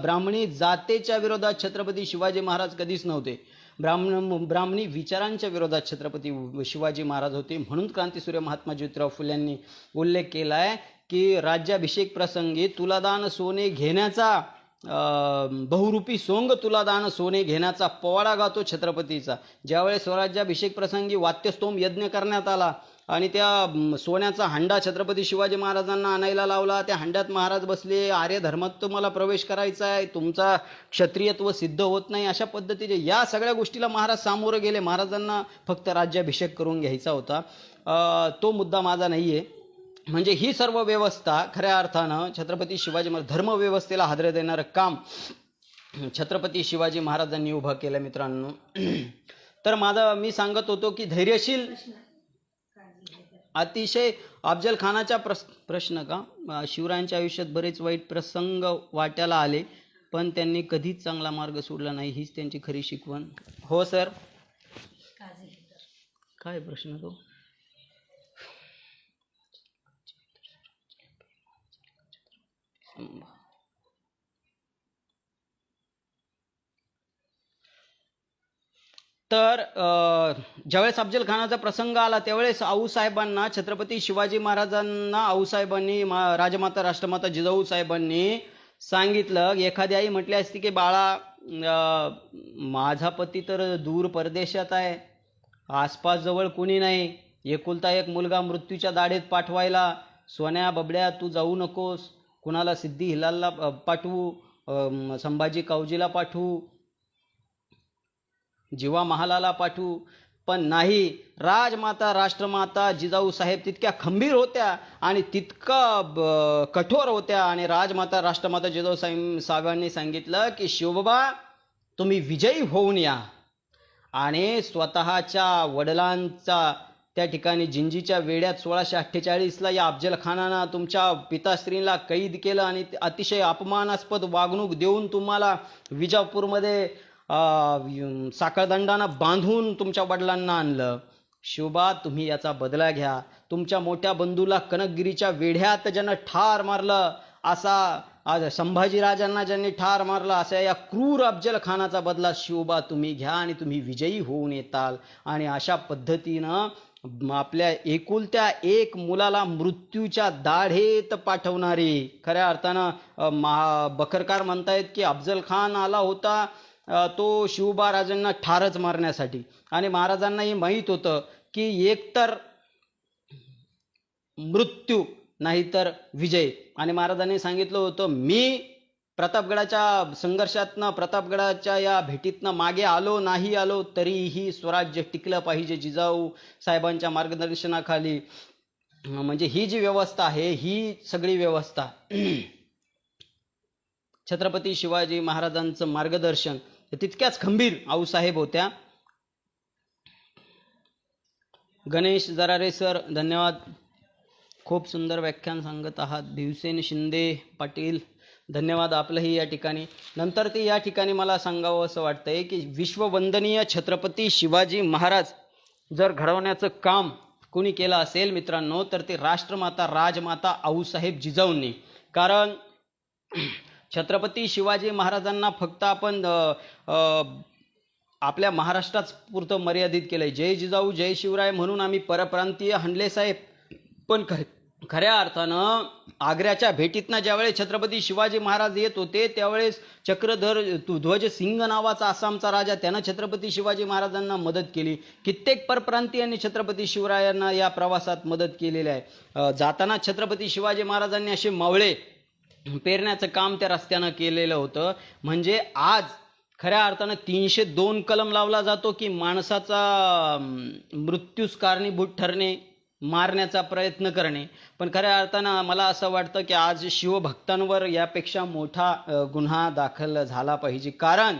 Speaker 1: ब्राह्मणी जातेच्या विरोधात छत्रपती शिवाजी महाराज कधीच नव्हते. ब्राह्मणी विचारांच्या विरोधात छत्रपती शिवाजी महाराज होते. म्हणून क्रांतीसूर्य महात्मा ज्योतिराव फुल्यांनी उल्लेख केला आहे की राज्याभिषेक प्रसंगी तुलादान सोने घेण्याचा, बहुरूपी सोंग तुलादान सोने घेण्याचा पोवाडा गातो छत्रपतीचा. ज्यावेळेस स्वराज्याभिषेक प्रसंगी वाद्यस्तोम यज्ञ करण्यात आला आणि त्या सोन्याचा हंडा छत्रपती शिवाजी महाराजांना आणायला लावला. त्या हंड्यात महाराज बसले, आर्य धर्मात तुम्हाला प्रवेश करायचा आहे, तुमचा क्षत्रियत्व सिद्ध होत नाही, अशा पद्धतीचे या सगळ्या गोष्टीला महाराज सामोरे गेले. महाराजांना फक्त राज्याभिषेक करून घ्यायचा होता. तो मुद्दा माझा नाही आहे. म्हणजे ही सर्व व्यवस्था खऱ्या अर्थानं छत्रपती शिवाजी महाराज, धर्मव्यवस्थेला हादरे देणारं काम छत्रपती शिवाजी महाराजांनी उभं केलं मित्रांनो. तर मी सांगत होतो की धैर्यशील, अतिशय अफजल खानाच्या प्रश्न का शिवरायांच्या आयुष्यात बरेच वाईट प्रसंग वाट्याला आले, पण त्यांनी कधीच चांगला मार्ग सोडला नाही, हीच त्यांची खरी शिकवण. हो सर, काय प्रश्न तो? तर ज्यावेळेस अफजल खानाचा प्रसंग आला त्यावेळेस आऊसाहेबांना, छत्रपती शिवाजी महाराजांना आऊसाहेबांनी, राजमाता राष्ट्रमाता जिजाऊ साहेबांनी सांगितलं, एखादी आई म्हटली असती की बाळा माझा पती तर दूर परदेशात आहे, आसपास जवळ कोणी नाही, एकुलता एक मुलगा मृत्यूच्या दाढेत पाठवायला, सोन्या बबड्या तू जाऊ नकोस, कुणाला सिद्धी हिलालला पाठवू, संभाजी कावजीला पाठवू, जीवा महालाला पाठवू, पण नाही. राजमाता राष्ट्रमाता जिजाऊ साहेब तितक्या खंबीर होत्या आणि तितका कठोर होत्या. आणि राजमाता राष्ट्रमाता जिजाऊ साहेबांनी सांगितलं की शिवबाबा तुम्ही विजयी होऊन या. आणि स्वतःच्या वडिलांचा त्या ठिकाणी जिंजीच्या वेड्यात 1648ला या अफजल खानानं तुमच्या पिताश्रींना कैद केलं आणि अतिशय अपमानास्पद वागणूक देऊन तुम्हाला विजापूरमध्ये साखळदंडानं बांधून तुमच्या वडिलांना आणलं. शिवबा तुम्ही याचा बदला घ्या. तुमच्या मोठ्या बंधूला कनकगिरीच्या वेढ्यात ज्यानं ठार मारलं, असा आज संभाजीराजांना ज्यांनी ठार मारलं, असा या क्रूर अफजल खानाचा बदला शिवबा तुम्ही घ्या आणि तुम्ही विजयी होऊन येताल. आणि अशा पद्धतीनं आपल्या एकुलत्या एक मुलाला मृत्यूच्या दाढेत पाठवणारी, खऱ्या अर्थानं बखरकार म्हणतायत की अफजल खान आला होता तो शिवबा राजांना ठारच मारण्यासाठी. आणि महाराजांनाही माहीत होतं की एकतर मृत्यू नाहीतर विजय. आणि महाराजांनी सांगितलं होतं मी प्रतापगडाच्या संघर्षातनं, प्रतापगडाच्या या भेटीतनं मागे आलो नाही आलो तरीही स्वराज्य टिकलं पाहिजे जिजाऊ साहेबांच्या मार्गदर्शनाखाली. म्हणजे ही जी व्यवस्था आहे, ही सगळी व्यवस्था छत्रपती शिवाजी महाराजांचं मार्गदर्शन तितक्याच खंबीर आऊसाहेब होत्या. गणेश जरारे सर धन्यवाद, खूप सुंदर व्याख्यान सांगत आहात. भीमसेन शिंदे पाटील धन्यवाद आपलंही या ठिकाणी. नंतर ते या ठिकाणी मला सांगावं असं वाटतंय की विश्ववंदनीय छत्रपती शिवाजी महाराज जर घडवण्याचं काम कोणी केलं असेल मित्रांनो तर ते राष्ट्रमाता राजमाता आऊसाहेब जिजाऊंनी. कारण छत्रपती शिवाजी महाराजांना फक्त आपण आपल्या महाराष्ट्रात पुरतं मर्यादित केलंय. जय जिजाऊ जय शिवराय म्हणून आम्ही परप्रांतीय हंडले साहेब. पण खऱ्या अर्थानं आग्र्याच्या भेटीतनं ज्यावेळेस छत्रपती शिवाजी महाराज येत होते त्यावेळेस चक्रधर ध्वज सिंग नावाचा आसामचा राजा, त्यानं छत्रपती शिवाजी महाराजांना मदत केली. कित्येक परप्रांतीयांनी छत्रपती शिवरायांना या प्रवासात मदत केलेली आहे. जाताना छत्रपती शिवाजी महाराजांनी असे मावळे पेरण्याचं काम त्या रस्त्यानं केलेलं होतं. म्हणजे आज खऱ्या अर्थानं 302 कलम लावला जातो की माणसाचा मृत्यूस कारणीभूत ठरणे, मारण्याचा प्रयत्न करणे. पण खऱ्या अर्थानं मला असं वाटतं की आज शिवभक्तांवर यापेक्षा मोठा गुन्हा दाखल झाला पाहिजे. कारण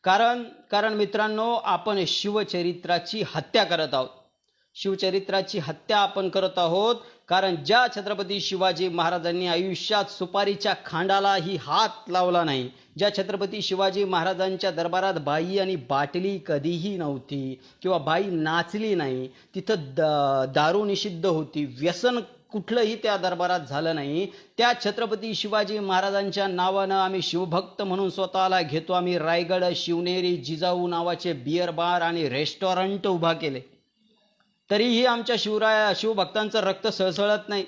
Speaker 1: कारण कारण मित्रांनो, आपण शिवचरित्राची हत्या करत आहोत. शिवचरित्राची हत्या आपण करत आहोत. कारण ज्या छत्रपती शिवाजी महाराजांनी आयुष्यात सुपारीच्या खांडालाही हात लावला नाही, ज्या छत्रपती शिवाजी महाराजांच्या दरबारात बाई आणि बाटली कधीही नव्हती किंवा बाई नाचली नाही, तिथं दारू निषिद्ध होती, व्यसन कुठलंही त्या दरबारात झालं नाही, त्या छत्रपती शिवाजी महाराजांच्या नावानं आम्ही शिवभक्त म्हणून स्वतःला घेतो. आम्ही रायगड, शिवनेरी, जिजाऊ नावाचे बिअर बार आणि रेस्टॉरंट उभा केले, तरीही आमच्या शिवभक्तांचं रक्त सळसळत नाही.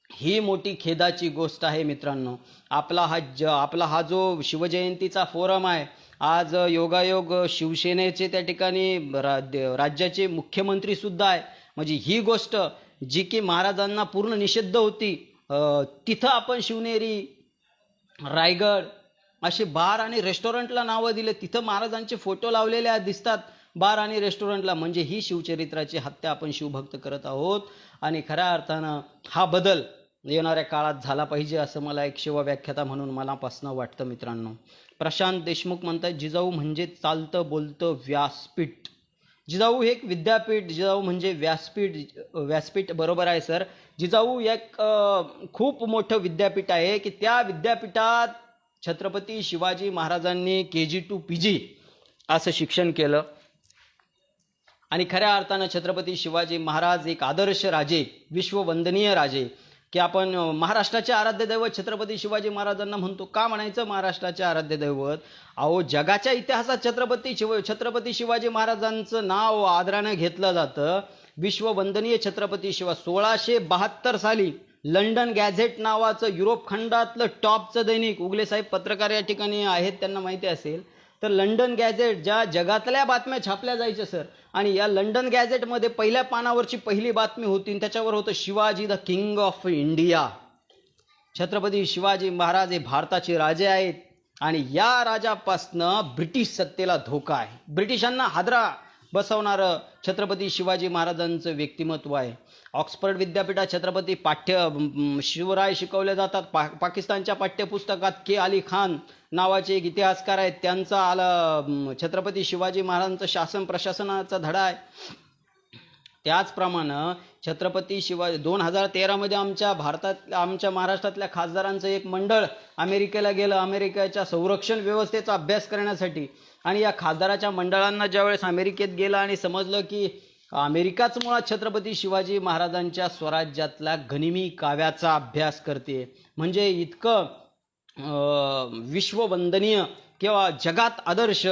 Speaker 1: ही मोठी खेदाची गोष्ट आहे मित्रांनो. आपला हा जो शिवजयंतीचा फोरम आहे, आज योगायोग शिवसेनेचे त्या ठिकाणी राज्याचे मुख्यमंत्री सुद्धा आहे. म्हणजे ही गोष्ट जी की महाराजांना पूर्ण निषिद्ध होती, तिथं आपण शिवनेरी, रायगड असे बार आणि रेस्टॉरंटला नावं दिले, तिथं महाराजांचे फोटो लावलेले दिसतात बार आणि रेस्टॉरंटला. म्हणजे ही शिवचरित्राची हत्या आपण शिवभक्त करत आहोत. आणि खऱ्या अर्थानं हा बदल येणाऱ्या काळात झाला पाहिजे असं मला एक शिवव्याख्याता म्हणून मनापासून वाटतं मित्रांनो. प्रशांत देशमुख म्हणतात, जिजाऊ म्हणजे चालतं बोलतं व्यासपीठ. जिजाऊ हे एक विद्यापीठ, जिजाऊ म्हणजे व्यासपीठ बरोबर आहे सर. जिजाऊ एक खूप मोठं विद्यापीठ आहे की त्या विद्यापीठात छत्रपती शिवाजी महाराजांनी KG to PG असं शिक्षण केलं. आणि खऱ्या अर्थानं छत्रपती शिवाजी महाराज एक आदर्श राजे, विश्ववंदनीय राजे, की आपण महाराष्ट्राचे आराध्य दैवत छत्रपती शिवाजी महाराजांना म्हणतो. का म्हणायचं महाराष्ट्राचे आराध्य दैवत? अहो, जगाच्या इतिहासात छत्रपती शिवाजी महाराजांचं नाव आदरानं घेतलं जातं. विश्ववंदनीय छत्रपती 1672 साली लंडन गॅझेट नावाचं युरोप खंडातलं टॉपचं दैनिक, उगले साहेब पत्रकार या ठिकाणी आहेत, त्यांना माहिती असेल तर, लंडन गॅझेट ज्या जगातल्या बातम्या छापल्या जायच्या सर, आणि या लंडन गॅझेटमध्ये पहिल्या पानावरची पहिली बातमी होती आणि त्याच्यावर होतं Shivaji the king of India. Chhatrapati Shivaji Maharaj हे भारताचे राजे आहेत आणि या राजापासनं ब्रिटिश सत्तेला धोका आहे. ब्रिटिशांना हादरा बसवणारं छत्रपती शिवाजी महाराजांचं व्यक्तिमत्व आहे. ऑक्सफर्ड विद्यापीठात छत्रपती शिवराय शिकवले जातात. पाकिस्तानच्या पाठ्यपुस्तकात के. खान नावाचे एक इतिहासकार आहेत, त्यांचा छत्रपती शिवाजी महाराजांचं शासन प्रशासनाचा धडा आहे. त्याचप्रमाणे छत्रपती शिवाजी 2013 आमच्या महाराष्ट्रातल्या खासदारांचं एक मंडळ अमेरिकेला गेलं, अमेरिकेच्या संरक्षण व्यवस्थेचा अभ्यास करण्यासाठी. आणि या खासदाराच्या मंडळांना ज्यावेळेस अमेरिकेत गेलं आणि समजलं की अमेरिकाच मुळात छत्रपती शिवाजी महाराजांच्या स्वराज्यातल्या गनिमी काव्याचा अभ्यास करते, म्हणजे इतकं विश्ववंदनीय किंवा जगात आदर्श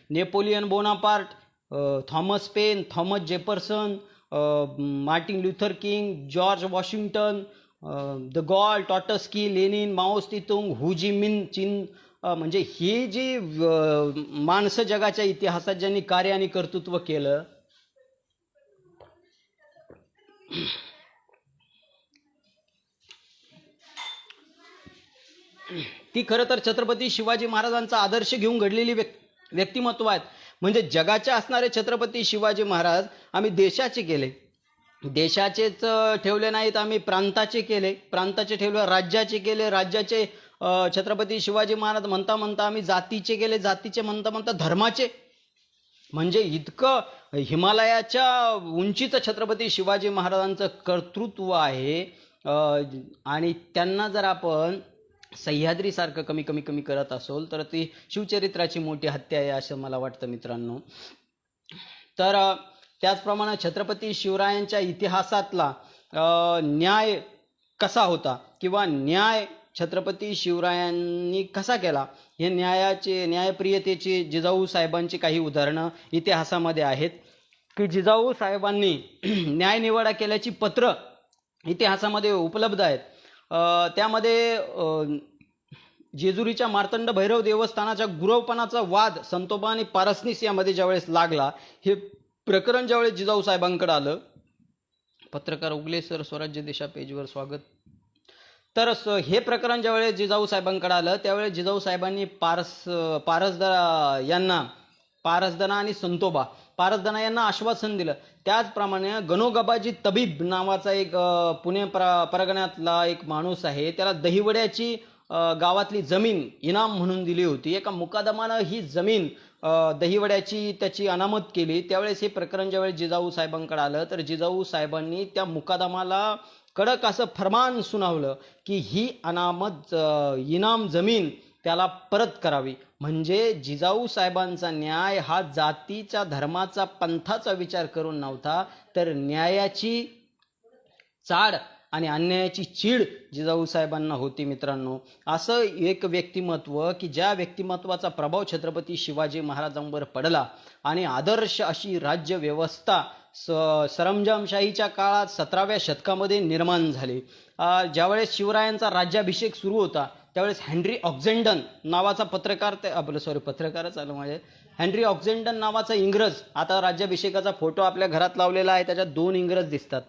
Speaker 1: Napoleon Bonaparte, Thomas Paine, Thomas Jefferson, Martin Luther King, George Washington, de Gaulle, Trotsky, Lenin, Mao Tse tung, Ho Chi Minh चीन, म्हणजे ही जी माणसं जगाच्या इतिहासात ज्यांनी कार्य आणि कर्तृत्व केलं, ती खरं तर छत्रपती शिवाजी महाराजांचा आदर्श घेऊन घडलेली व्यक्तिमत्व आहेत. म्हणजे जगाचे असणारे छत्रपती शिवाजी महाराज आम्ही देशाचे केले, देशाचेच ठेवले नाहीत, आम्ही प्रांताचे केले, प्रांताचे ठेवले, राज्याचे केले, राज्याचे छत्रपती शिवाजी महाराज म्हणता म्हणता आम्ही जातीचे केले, जातीचे म्हणता म्हणता धर्माचे. म्हणजे इतकं हिमालयाच्या उंचीचं छत्रपती शिवाजी महाराजांचं कर्तृत्व आहे. आणि त्यांना जर आपण सह्याद्रीसारखं कमी करत असोल तर ती शिवचरित्राची मोठी हत्या आहे असं मला वाटतं मित्रांनो. तर त्याचप्रमाणे छत्रपती शिवरायांच्या इतिहासातला न्याय कसा होता किंवा न्याय छत्रपती शिवरायांनी कसा केला, हे न्यायप्रियतेची जिजाऊ साहेबांची काही उदाहरणं इतिहासामध्ये आहेत की जिजाऊ साहेबांनी न्यायनिवाडा केल्याची पत्र इतिहासामध्ये उपलब्ध आहेत. त्यामध्ये जेजुरीच्या मार्तंड भैरव देवस्थानाच्या गुरवपणाचा वाद संतोबा आणि पारसनीस यामध्ये ज्यावेळेस लागला, हे प्रकरण ज्यावेळेस जिजाऊ साहेबांकडे आलं, पत्रकार उगले सर स्वराज्य दिशा पेजवर स्वागत. तर हे प्रकरण ज्यावेळेस जिजाऊ साहेबांकडे आलं त्यावेळेस जिजाऊ साहेबांनी पारसदना आणि संतोबा पारसदना यांना आश्वासन दिलं. त्याचप्रमाणे गणोगबाजी तबीब नावाचा एक पुणे परगण्यातला एक माणूस आहे, त्याला दहिवड्याची गावातली जमीन इनाम म्हणून दिली होती. एका मुकादमानं ही जमीन दहिवड्याची त्याची अनामत केली. त्यावेळेस हे प्रकरण ज्यावेळेस जिजाऊ साहेबांकडे आलं तर जिजाऊ साहेबांनी त्या मुकादमाला कडक असं फरमान सुनावलं की ही अनामत इनाम जमीन त्याला परत करावी. म्हणजे जिजाऊ साहेबांचा न्याय हा जातीच्या धर्माचा पंथाचा विचार करून नव्हता, तर न्यायाची चाड आणि अन्यायाची चीड जिजाऊ साहेबांना होती. मित्रांनो, असं एक व्यक्तिमत्व की ज्या व्यक्तिमत्वाचा प्रभाव छत्रपती शिवाजी महाराजांवर पडला आणि आदर्श अशी राज्य व्यवस्था सरंजामशाहीच्या काळात 17व्या शतकामध्ये निर्माण झाली. ज्यावेळेस शिवरायांचा राज्याभिषेक सुरू होता त्यावेळेस हेनरी ऑक्झेंडन नावाचा पत्रकारच आलं माझे हेनरी ऑक्झेंडन नावाचा इंग्रज, आता राज्याभिषेकाचा फोटो आपल्या घरात लावलेला आहे, त्याच्यात 2 इंग्रज दिसतात.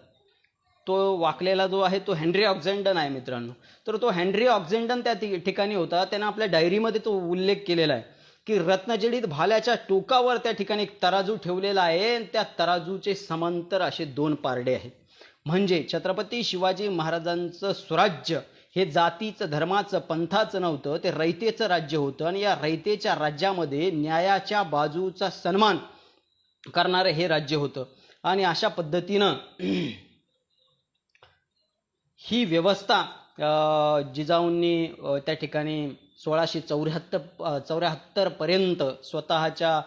Speaker 1: तो वाकलेला जो आहे तो हेनरी ऑक्झेंडन आहे मित्रांनो. तर तो हेनरी ऑक्झेंडन त्या ठिकाणी होता. त्यानं आपल्या डायरीमध्ये तो उल्लेख केलेला आहे की रत्नजडित भाल्याच्या टोकावर त्या ठिकाणी एक तराजू ठेवलेला आहे, त्या तराजूचे समांतर असे 2 पारडे आहेत. म्हणजे छत्रपती शिवाजी महाराजांचं स्वराज्य हे जातीचं धर्माचं पंथाचं नव्हतं, ते रयतेचं राज्य होतं. आणि या रयतेच्या राज्यामध्ये न्यायाच्या बाजूचा सन्मान करणारं हे राज्य होतं. आणि अशा पद्धतीनं ही व्यवस्था जिजाऊंनी त्या ठिकाणी 1674 पर्यंत स्वतःच्या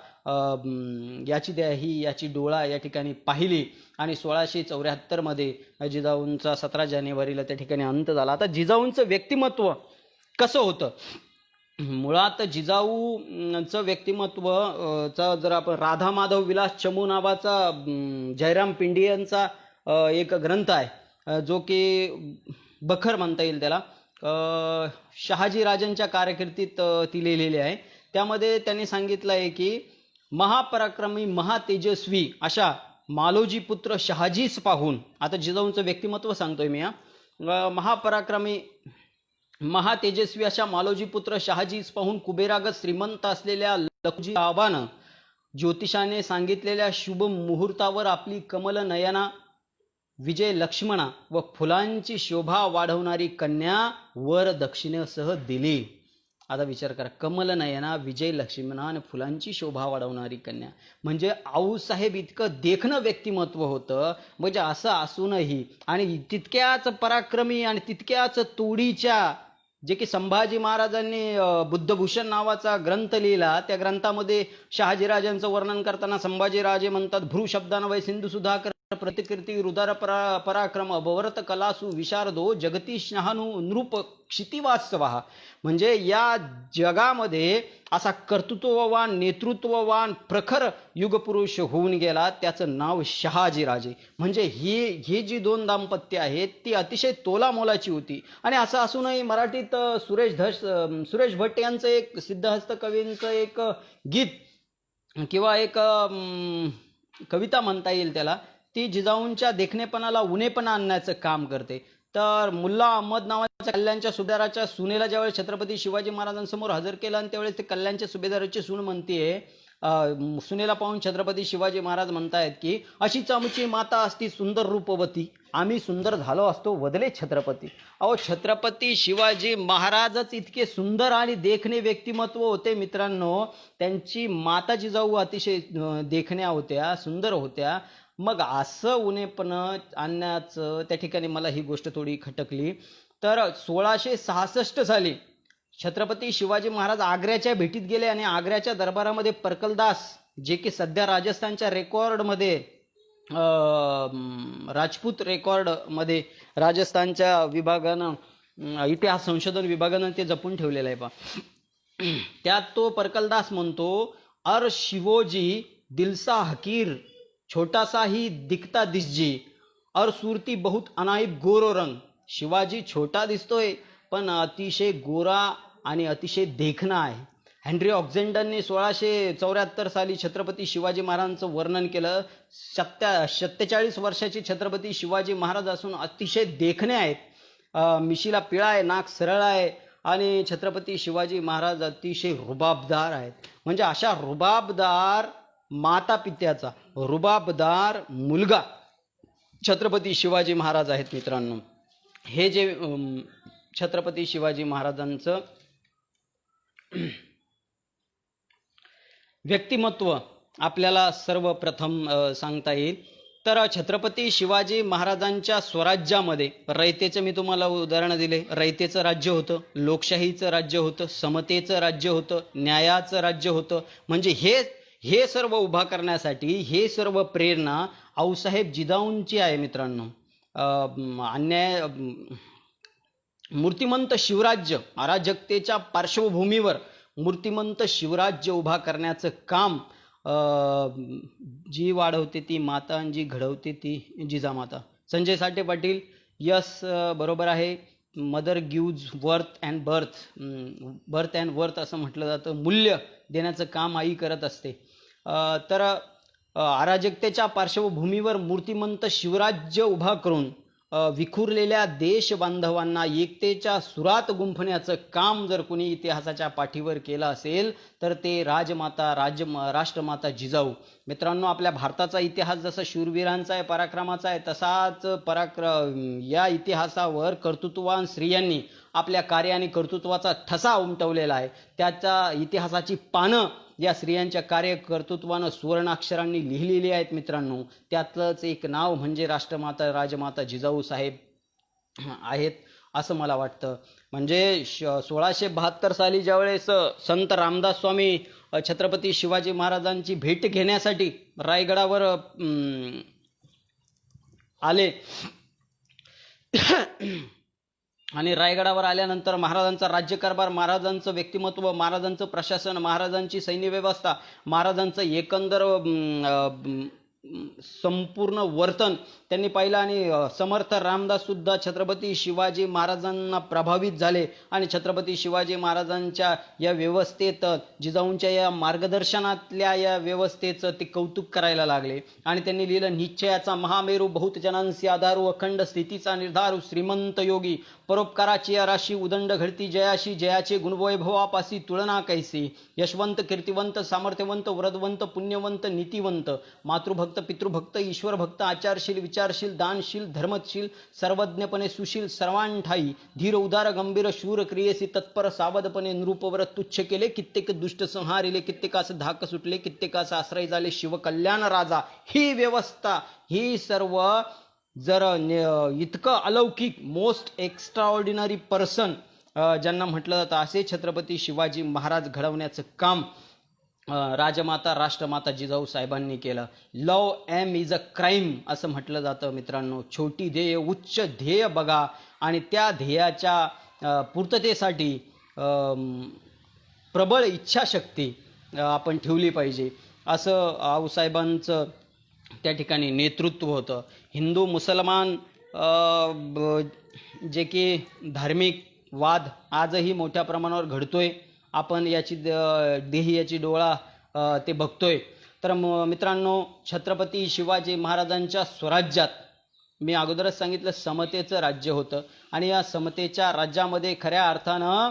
Speaker 1: याची डोळा या ठिकाणी पाहिली आणि 1674 मध्ये जिजाऊंचा 17 जानेवारीला त्या ठिकाणी अंत झाला. आता जिजाऊंचं व्यक्तिमत्व कसं होतं? मुळात जिजाऊचं व्यक्तिमत्व जर आपण राधा माधव विलास चमू नावाचा जयराम पिंडियनचा एक ग्रंथ आहे जो की बखर म्हणता येईल त्याला, शहाजी राजांच्या कारकिर्दीत ती लिहिलेली आहे. त्यामध्ये त्यांनी सांगितलं आहे की महापराक्रमी महातेजस्वी अशा मालोजी पुत्र शहाजीस पाहून, आता जिजाऊंचं व्यक्तिमत्व सांगतोय मी, महापराक्रमी महातेजस्वी अशा मालोजी पुत्र शहाजीस पाहून कुबेरागत श्रीमंत असलेल्या लखुजी बाबानं ज्योतिषाने सांगितलेल्या शुभ मुहूर्तावर आपली कमल नयना विजय लक्ष्मणा व फुलांची शोभा वाढवणारी कन्या वर दक्षिणेसह दिली. आता विचार करा, कमल नयना विजय लक्ष्मणा आणि फुलांची शोभा वाढवणारी कन्या म्हणजे आऊसाहेब इतकं देखणं व्यक्तिमत्व होतं. म्हणजे असं असूनही आणि तितक्याच पराक्रमी आणि तितक्याच तोडीच्या, जे की संभाजी महाराजांनी बुद्धभूषण नावाचा ग्रंथ लिहिला, त्या ग्रंथामध्ये शहाजीराजांचं वर्णन करताना संभाजीराजे म्हणतात, भ्रू शब्दान वै सिंधू सुधाकर प्रतिकीर्ती रुदार पराक्रम अभवरत कलासु विशारदो जगती शहानू नृप क्षितिवास्तवा. म्हणजे या जगामध्ये असा कर्तृत्ववान नेतृत्ववान प्रखर युगपुरुष होऊन गेला, त्याचं नाव शहाजीराजे. म्हणजे ही जी 2 दाम्पत्य आहेत ती अतिशय तोलामोलाची होती. आणि असं असूनही मराठीत सुरेश भट यांचं एक सिद्धहस्त कवींचं एक गीत किंवा एक कविता म्हणता येईल त्याला, ती जिजाऊंच्या देखणेपणाला उणेपणा आणण्याचं काम करते. तर मुल्ला अहमद नावाच्या कल्याणच्या सुभेदाराच्या सुनेला ज्यावेळेस छत्रपती शिवाजी महाराजांसमोर हजर केलं आणि त्यावेळेस ते कल्याणच्या सुभेदाराची सून म्हणतीये, सुनेला पाहून छत्रपती शिवाजी महाराज म्हणतायत की अशीच आमची माता असती सुंदर रूपवती, आम्ही सुंदर झालो असतो वदले छत्रपती. अहो, छत्रपती शिवाजी महाराजच इतके सुंदर आणि देखणे व्यक्तिमत्व होते मित्रांनो. त्यांची माता जिजाऊ अतिशय देखण्या होत्या, सुंदर होत्या. मग असं उणेपण आणण्याचं त्या ठिकाणी मला ही गोष्ट थोडी खटकली. तर 1666 साली छत्रपती शिवाजी महाराज आग्र्याच्या भेटीत गेले आणि आग्र्याच्या दरबारामध्ये परकलदास, जे की सध्या राजस्थानच्या रेकॉर्डमध्ये राजपूत रेकॉर्डमध्ये राजस्थानच्या विभागानं इतिहास संशोधन विभागानं ते जपून ठेवलेलं आहे पा. त्यात तो परकलदास म्हणतो, अर शिवोजी दिलसा हकीर छोटा सा ही दिखता दिसजी और सूरती बहुत अनाईब गोरो रंग. शिवाजी छोटा दिसतोय पण अतिशय गोरा आणि अतिशय देखणा आहे. हेनरी ऑक्झेंडनने 1674 साली छत्रपती शिवाजी महाराजांचं वर्णन केलं. 47 वर्षाचे छत्रपती शिवाजी महाराज असून अतिशय देखणे आहेत. मिशीला पिळा आहे, नाक सरळ आहे आणि छत्रपती शिवाजी महाराज अतिशय रुबाबदार आहेत. म्हणजे अशा रुबाबदार माता पित्याचा रुबाबदार मुलगा छत्रपती शिवाजी महाराज आहेत मित्रांनो. हे जे छत्रपती शिवाजी महाराजांचं व्यक्तिमत्व आपल्याला सर्वप्रथम सांगता येईल. तर छत्रपती शिवाजी महाराजांच्या स्वराज्यामध्ये रयतेचं मी तुम्हाला उदाहरण दिले. रयतेचं राज्य होतं, लोकशाहीचं राज्य होतं, समतेचं राज्य होतं, न्यायाचं राज्य होतं. म्हणजे हे सर्व उभा करण्यासाठी हे सर्व प्रेरणा आऊसाहेब जिजाऊंची आहे मित्रांनो. मूर्तिमंत शिवराज्य, अराजकतेच्या पार्श्वभूमीवर मूर्तिमंत शिवराज्य उभा करण्याचं काम जी वाढवते ती माता आणि जी घडवते ती जिजामाता. संजय साठे पाटील, यस बरोबर आहे. Mother gives worth and birth असं म्हटलं जातं. मूल्य देण्याचं काम आई करत असते. तर अराजकतेच्या पार्श्वभूमीवर मूर्तिमंत शिवराज्य उभा करून विखुरलेल्या देश बांधवांना एकतेच्या सुरात गुंफण्याचं काम जर कोणी इतिहासाच्या पाठीवर केलं असेल तर ते राष्ट्रमाता जिजाऊ. मित्रांनो, आपल्या भारताचा इतिहास जसा शूरवीरांचा आहे, पराक्रमाचा आहे, तसाच या इतिहासावर कर्तृत्ववान स्त्रियांनी आपल्या कार्य आणि कर्तृत्वाचा ठसा उमटवलेला आहे. त्याच्या इतिहासाची पानं या स्त्रियांच्या कार्य कर्तृत्वानं सुवर्णाक्षरांनी लिहिलेली आहेत मित्रांनो. त्यातलंच एक नाव म्हणजे राजमाता जिजाऊ साहेब आहेत असं मला वाटतं. म्हणजे 1672 साली ज्यावेळेस संत रामदास स्वामी छत्रपती शिवाजी महाराजांची भेट घेण्यासाठी रायगडावर आले आणि रायगडावर आल्यानंतर महाराजांचा राज्यकारभार, महाराजांचं व्यक्तिमत्व, महाराजांचं प्रशासन, महाराजांची सैन्य व्यवस्था, महाराजांचं एकंदर संपूर्ण वर्तन त्यांनी पाहिलं आणि समर्थ रामदास सुद्धा छत्रपती शिवाजी महाराजांना प्रभावित झाले आणि छत्रपती शिवाजी महाराजांच्या या व्यवस्थेत, जिजाऊंच्या या मार्गदर्शनातल्या या व्यवस्थेचं ते कौतुक करायला लागले आणि त्यांनी लिहिलं, निश्चयाचा महामेरू, बहुत जनांसी आधारू, अखंड स्थितीचा निर्धारू, श्रीमंत योगी, परोपकाराची राशी, उदंड घडती जयाशी, जयाचे गुणवैभवापासी तुलना कैसी, यशवंत, कीर्तिवंत, सामर्थ्यवंत, वरदवंत, पुण्यवंत, नीतिवंत, मातृभक्त, पितृभक्त, ईश्वरभक्त, आचारशील, विचारशील, दानशील, धर्मशील, सर्वज्ञपणे सुशील, सर्वांठाई, धीर, उदार, गंभीर, शूर, क्रियेसी तत्पर, सावधपणे नृपवर तुच्छ केले, कित्येक दुष्ट संहारिले, कित्येकास धाक सुटले, कित्येकास आश्रय झाले, शिवकल्याण राजा. ही व्यवस्था, ही सर्व जर इतकं अलौकिक, मोस्ट एक्स्ट्राऑर्डिनरी पर्सन ज्यांना म्हटलं जातं, असे छत्रपती शिवाजी महाराज घडवण्याचं काम राष्ट्रमाता जिजाऊ साहेबांनी केलं. लव एम इज अ क्राईम असं म्हटलं जातं मित्रांनो. छोटी ध्येय, उच्च ध्येय बघा आणि त्या ध्येयाच्या पूर्ततेसाठी प्रबळ इच्छाशक्ती आपण ठेवली पाहिजे असं आऊसाहेबांचं त्या ठिकाणी नेतृत्व होतं. हिंदू मुसलमान जे की धार्मिक वाद आजही मोठ्या प्रमाणावर घडतोय. आपण याची देही डोळा ते बघतोय. तर मित्रांनो, छत्रपती शिवाजी महाराजांच्या स्वराज्यात मी अगोदरच सांगितलं समतेचं राज्य होतं आणि या समतेच्या राज्यामध्ये खऱ्या अर्थानं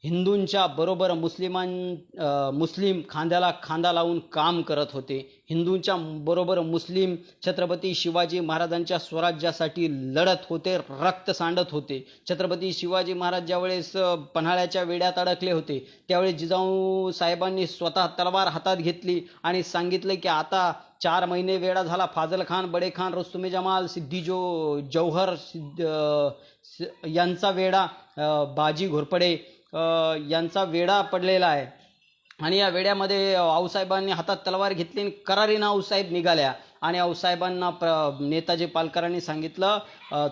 Speaker 1: हिंदूंच्या बरोबर मुस्लिम खांद्याला खांदा लावून काम करत होते. हिंदूंच्या बरोबर मुस्लिम छत्रपती शिवाजी महाराजांच्या स्वराज्यासाठी लढत होते, रक्त सांडत होते. छत्रपती शिवाजी महाराज ज्यावेळेस पन्हाळ्याच्या वेड्यात अडकले होते त्यावेळेस जिजाऊ साहेबांनी स्वतः तलवार हातात घेतली आणि सांगितलं की आता 4 महिने वेढा झाला. फाजल खान, बडे खान, रुस्तुम जमाल, सिद्दी जौहर यांचा वेढा, बाजी घोरपडे यांचा वेढा पडलेला आहे आणि या वेड्यामध्ये आऊसाहेबांनी हातात तलवार घेतली आणि करारीनं आऊसाहेब निघाल्या आणि आऊसाहेबांना नेताजी पालकरांनी सांगितलं,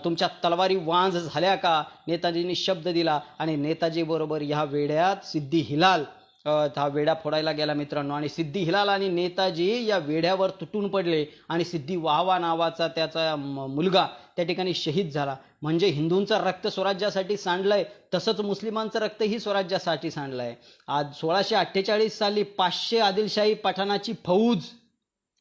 Speaker 1: तुमच्या तलवारी वांझ झाल्या का? नेताजींनी शब्द दिला आणि नेताजी बरोबर ह्या वेड्यात सिद्दी हिलाल हा वेढा फोडायला गेला मित्रांनो. आणि सिद्दी हिलाल आणि नेताजी या वेढ्यावर तुटून पडले आणि सिद्दी वाहवा नावाचा त्याचा मुलगा त्या ठिकाणी शहीद झाला. म्हणजे हिंदूंचं रक्त स्वराज्यासाठी सांडलंय, तसंच मुस्लिमांचं रक्तही स्वराज्यासाठी सांडलंय. आज 1648 साली 500 आदिलशाही पठाणाची फौज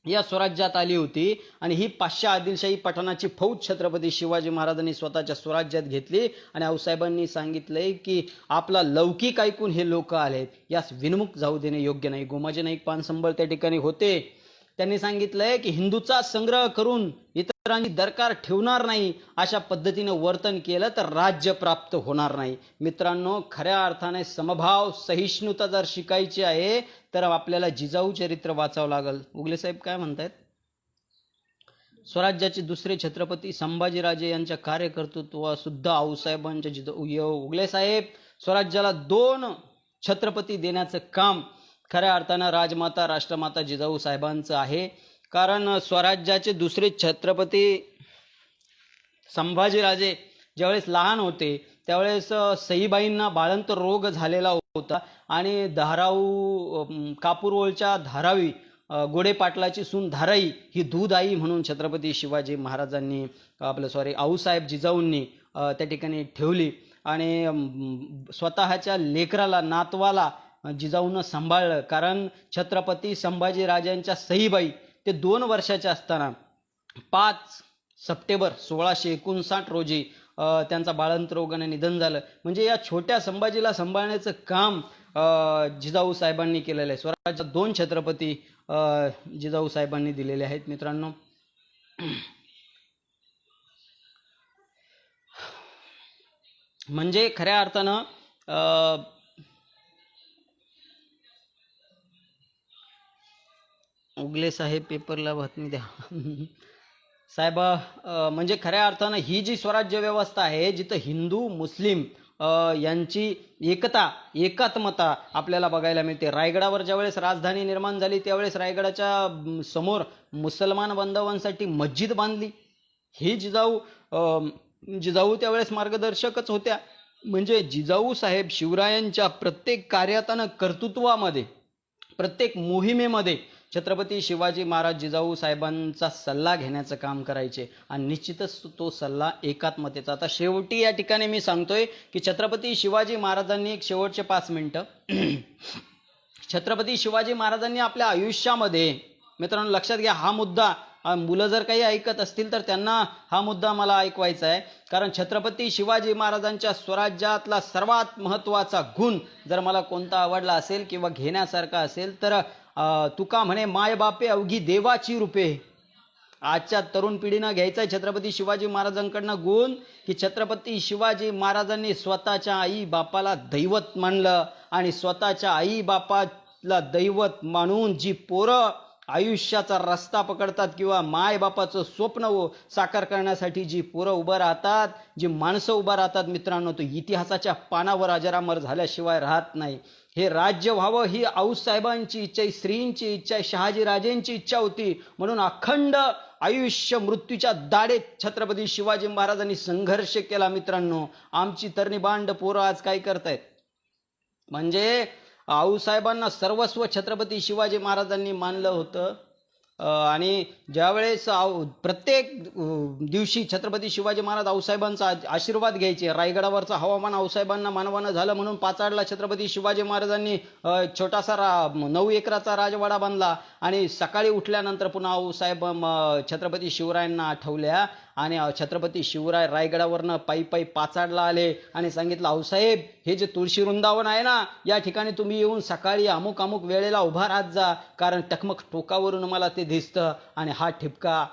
Speaker 1: या स्वराज्यात आली होती आणि ही पाचशे आदिलशाही पठाणाची फौज छत्रपती शिवाजी महाराजांनी स्वतःच्या स्वराज्यात घेतली आणि आऊसाहेबांनी सांगितलंय की आपला लौकिक ऐकून हे लोक आलेत, यास विनमुख जाऊ देणे योग्य नाही. गोमाजी नाईक पानसंबळ त्या ठिकाणी होते. त्यांनी सांगितलंय की हिंदूचा संग्रह करून इतरांनी दरकार ठेवणार नाही, अशा पद्धतीने वर्तन केलं तर राज्य प्राप्त होणार नाही. मित्रांनो, खऱ्या अर्थाने समभाव सहिष्णुता जर शिकायची आहे तर आपल्याला जिजाऊ चरित्र वाचावं लागेल. उगले साहेब काय म्हणतायत? स्वराज्याचे दुसरे छत्रपती संभाजीराजे यांच्या कार्यकर्तृत्व सुद्धा आऊसाहेबांच्या उगले साहेब स्वराज्याला 2 छत्रपती देण्याचं काम खऱ्या अर्थानं राजमाता राष्ट्रमाता जिजाऊ साहेबांचं आहे. कारण स्वराज्याचे दुसरे छत्रपती संभाजीराजे ज्यावेळेस लहान होते त्यावेळेस सईबाईंना बाळंत रोग झालेला होता आणि धाराऊ कापूरवळच्या धारावी गोडे पाटलाची सून धाराई ही दूध आई म्हणून छत्रपती शिवाजी महाराजांनी आऊसाहेब जिजाऊंनी त्या ठिकाणी ठेवली आणि स्वतःच्या लेकराला नातवाला जिजाऊनं सांभाळलं. कारण छत्रपती संभाजीराजांच्या सईबाई ते 2 वर्षाचे असताना 5 सप्टेंबर 1659 रोजी त्यांचा बाळंत रोगाने निधन झालं. म्हणजे या छोट्या संभाजीला सांभाळण्याचं काम जिजाऊ साहेबांनी केलेलं आहे. स्वराज्यात 2 छत्रपती जिजाऊ साहेबांनी दिलेले आहेत. मित्रांनो, म्हणजे खऱ्या अर्थानं उगले साहेब पेपरला बातमी द्या साहेब, म्हणजे खऱ्या अर्थानं ही जी स्वराज्य व्यवस्था आहे जिथं हिंदू मुस्लिम यांची एकात्मता आपल्याला बघायला मिळते. रायगडावर ज्यावेळेस राजधानी निर्माण झाली त्यावेळेस रायगडाच्या समोर मुसलमान बांधवांसाठी मस्जिद बांधली. ही जिजाऊ त्यावेळेस मार्गदर्शकच होत्या. म्हणजे जिजाऊ साहेब शिवरायांच्या प्रत्येक कार्यात कर्तृत्वामध्ये प्रत्येक मोहिमेमध्ये छत्रपती शिवाजी महाराज जिजाऊ साहेबांचा सल्ला घेण्याचं काम करायचे आणि निश्चितच तो सल्ला एकात्मतेचा. आता शेवटी या ठिकाणी मी सांगतोय की छत्रपती शिवाजी महाराजांनी एक शेवटचे 5 मिनिटं छत्रपती शिवाजी महाराजांनी आपल्या आयुष्यामध्ये, मित्रांनो लक्षात घ्या हा मुद्दा, मुलं जर काही ऐकत असतील तर त्यांना हा मुद्दा मला ऐकवायचा आहे. कारण छत्रपती शिवाजी महाराजांच्या स्वराज्यातला सर्वात महत्त्वाचा गुण जर मला कोणता आवडला असेल किंवा घेण्यासारखा असेल तर तुका म्हणे माय बापे अवघी देवाची रूपे. आजच्या तरुण पिढीनं घ्यायचा आहे छत्रपती शिवाजी महाराजांकडनं गुण की छत्रपती शिवाजी महाराजांनी स्वतःच्या आई बापाला दैवत मानलं आणि स्वतःच्या आई बापाला दैवत मानून जी पोरं आयुष्याचा रस्ता पकडतात किंवा माय बापाचं स्वप्न साकार करण्यासाठी जी पोरं उभं राहतात, जी माणसं उभं राहतात, मित्रांनो तो इतिहासाच्या पानावर अजरामर झाल्याशिवाय राहत नाही. हे राज्य व्हावं ही आऊसाहेबांची इच्छा, ही श्रींची इच्छा, शहाजीराजेंची इच्छा होती. म्हणून अखंड आयुष्य मृत्यूच्या दाढेत छत्रपती शिवाजी महाराजांनी संघर्ष केला. मित्रांनो, आमची तरणी बांड पोरं आज काय करतायत? म्हणजे आऊसाहेबांना सर्वस्व छत्रपती शिवाजी महाराजांनी मानलं होतं आणि ज्यावेळेस प्रत्येक दिवशी छत्रपती शिवाजी महाराज आऊसाहेबांचा आशीर्वाद घ्यायचे. रायगडावरचं हवामान आऊसाहेबांना मानवानं झालं म्हणून पाचाडला छत्रपती शिवाजी महाराजांनी छोटासा 9 एकराचा राजवाडा बांधला आणि सकाळी उठल्यानंतर पुन्हा आऊसाहेब छत्रपती शिवरायांना आठवल्या आणि छत्रपती शिवराय रायगडावरनं पायी पाचाडला आले आणि सांगितलं, आऊसाहेब हे जे तुळशी वृंदावन आहे ना, या ठिकाणी तुम्ही येऊन सकाळी अमुक वेळेला उभा राहत जा, कारण टकमक टोकावरून मला ते दिसतं आणि हा ठिपका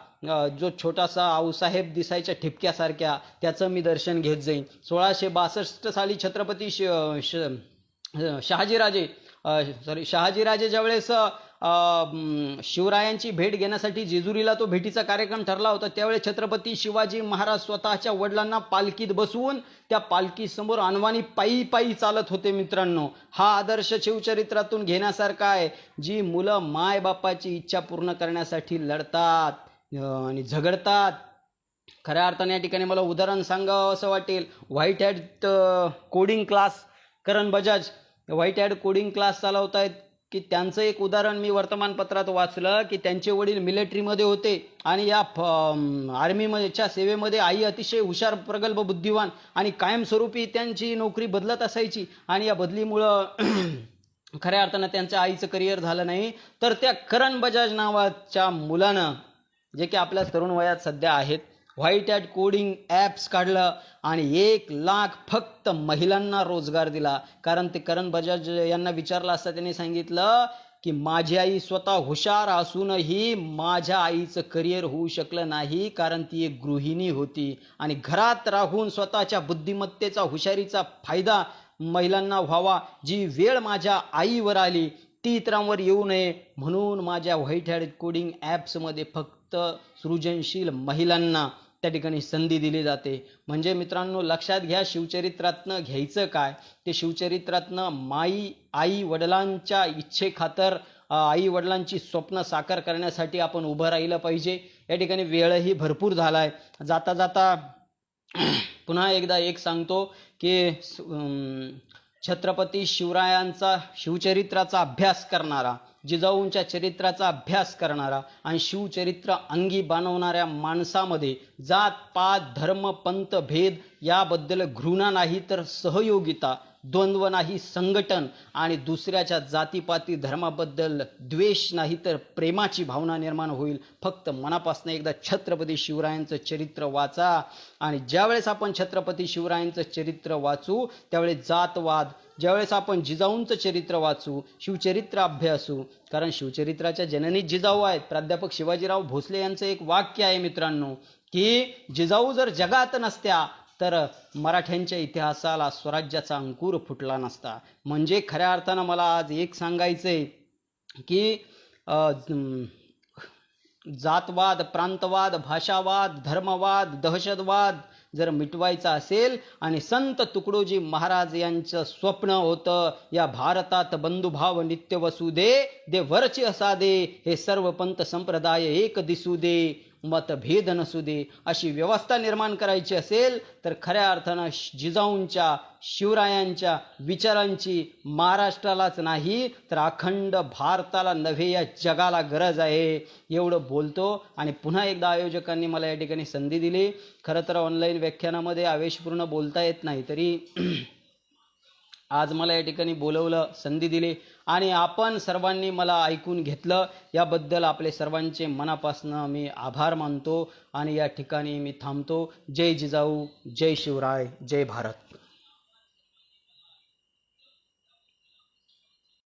Speaker 1: जो छोटासा आऊसाहेब दिसायच्या ठिपक्यासारख्या त्याचं मी दर्शन घेत जाईन. 1662 साली छत्रपती शहाजीराजे ज्यावेळेस शिवरायांची भेट घेण्यासाठी जेजुरीला तो भेटीचा कार्यक्रम ठरला होता त्यावेळेस छत्रपती शिवाजी महाराज स्वतःच्या वडिलांना पालखीत बसवून त्या पालखीसमोर अनवाणी पायी चालत होते. मित्रांनो, हा आदर्श शिवचरित्रातून घेण्यासारखा आहे. जी मुलं माय बापाची इच्छा पूर्ण करण्यासाठी लढतात आणि झगडतात. खऱ्या अर्थाने या ठिकाणी मला उदाहरण सांगावं असं वाटेल. White had coding class, Karan Bajaj white had coding class चालवत आहेत की त्यांचं एक उदाहरण मी वर्तमानपत्रात वाचलं की त्यांचे वडील मिलिटरीमध्ये होते आणि या आर्मीच्या सेवेमध्ये आई अतिशय हुशार, प्रगल्भ, बुद्धिवान आणि कायमस्वरूपी त्यांची नोकरी बदलत असायची आणि या बदलीमुळं खऱ्या अर्थानं त्यांच्या आईचं करिअर झालं नाही, तर त्या करण बजाज नावाच्या मुलानं, जे की आपल्या तरुण वयात सध्या आहेत, व्हाईट हॅट कोडिंग ॲप्स काढलं आणि 1,00,000 फक्त महिलांना रोजगार दिला. कारण ते करण बजाज यांना विचारलं असता त्यांनी सांगितलं की माझी आई स्वतः हुशार असूनही माझ्या आईचं करिअर होऊ शकलं नाही, कारण ती एक गृहिणी होती आणि घरात राहून स्वतःच्या बुद्धिमत्तेचा, हुशारीचा फायदा महिलांना व्हावा. जी वेळ माझ्या आईवर आली ती इतरांवर येऊ नये म्हणून माझ्या व्हाईट हॅट कोडिंग ॲप्समध्ये फक्त सृजनशील महिलांना त्या ठिकाणी संधी दिली जाते. म्हणजे मित्रांनो लक्षात घ्या, शिवचरित्रातनं घ्यायचं काय, ते शिवचरित्रातनं आई वडिलांच्या इच्छेखातर, आई वडिलांची स्वप्न साकार करण्यासाठी आपण उभं राहिलं पाहिजे. या ठिकाणी वेळही भरपूर झाला आहे. जाता जाता पुन्हा एकदा एक सांगतो की छत्रपती शिवरायांचा शिवचरित्राचा अभ्यास करणारा, जिजाऊंच्या चरित्राचा अभ्यास करणारा आणि शिवचरित्र अंगी बाणवणाऱ्या माणसामध्ये जात पात धर्म पंथ भेद याबद्दल घृणा नाही तर सहयोगिता, द्वंद्व नाही संघटन आणि दुसऱ्याच्या जातीपाती धर्माबद्दल द्वेष नाही तर प्रेमाची भावना निर्माण होईल. फक्त मनापासून एकदा छत्रपती शिवरायांचं चरित्र वाचा आणि ज्यावेळेस आपण छत्रपती शिवरायांचं चरित्र वाचू त्यावेळेस जातवाद, ज्यावेळेस आपण जिजाऊंचं चरित्र वाचू, शिवचरित्र अभ्यासू, कारण शिवचरित्राच्या जननी जिजाऊ आहेत. प्राध्यापक शिवाजीराव भोसले यांचं एक वाक्य आहे मित्रांनो की जिजाऊ जर जगात नसत्या तर मराठ्यांच्या इतिहासाला स्वराज्याचा अंकुर फुटला नसता. म्हणजे खऱ्या अर्थानं मला आज एक सांगायचंय की जातवाद, प्रांतवाद, भाषावाद, धर्मवाद, दहशतवाद जर मिटवायचा असेल आणि संत तुकडोजी महाराज यांचं स्वप्न होतं या भारतात बंधुभाव नित्य वसू दे, दे वरची असा दे, हे सर्व पंथ संप्रदाय एक दिसू दे, मतभेद नसू दे, अशी व्यवस्था निर्माण करायची असेल तर खऱ्या अर्थानं जिजाऊंच्या, शिवरायांच्या विचारांची महाराष्ट्रालाच नाही तर अखंड भारताला नव्हे या जगाला गरज आहे. एवढं बोलतो आणि पुन्हा एकदा आयोजकांनी मला या ठिकाणी संधी दिली. खरं तर ऑनलाईन व्याख्यानामध्ये आवेशपूर्ण बोलता येत नाही, तरी आज मला या ठिकाणी बोलवलं, संधी दिली आणि आपण सर्वांनी मला ऐकून घेतलं, याबद्दल आपले सर्वांचे मनापासून मी आभार मानतो आणि या ठिकाणी मी थांबतो. जय जिजाऊ, जय शिवराय, जय भारत.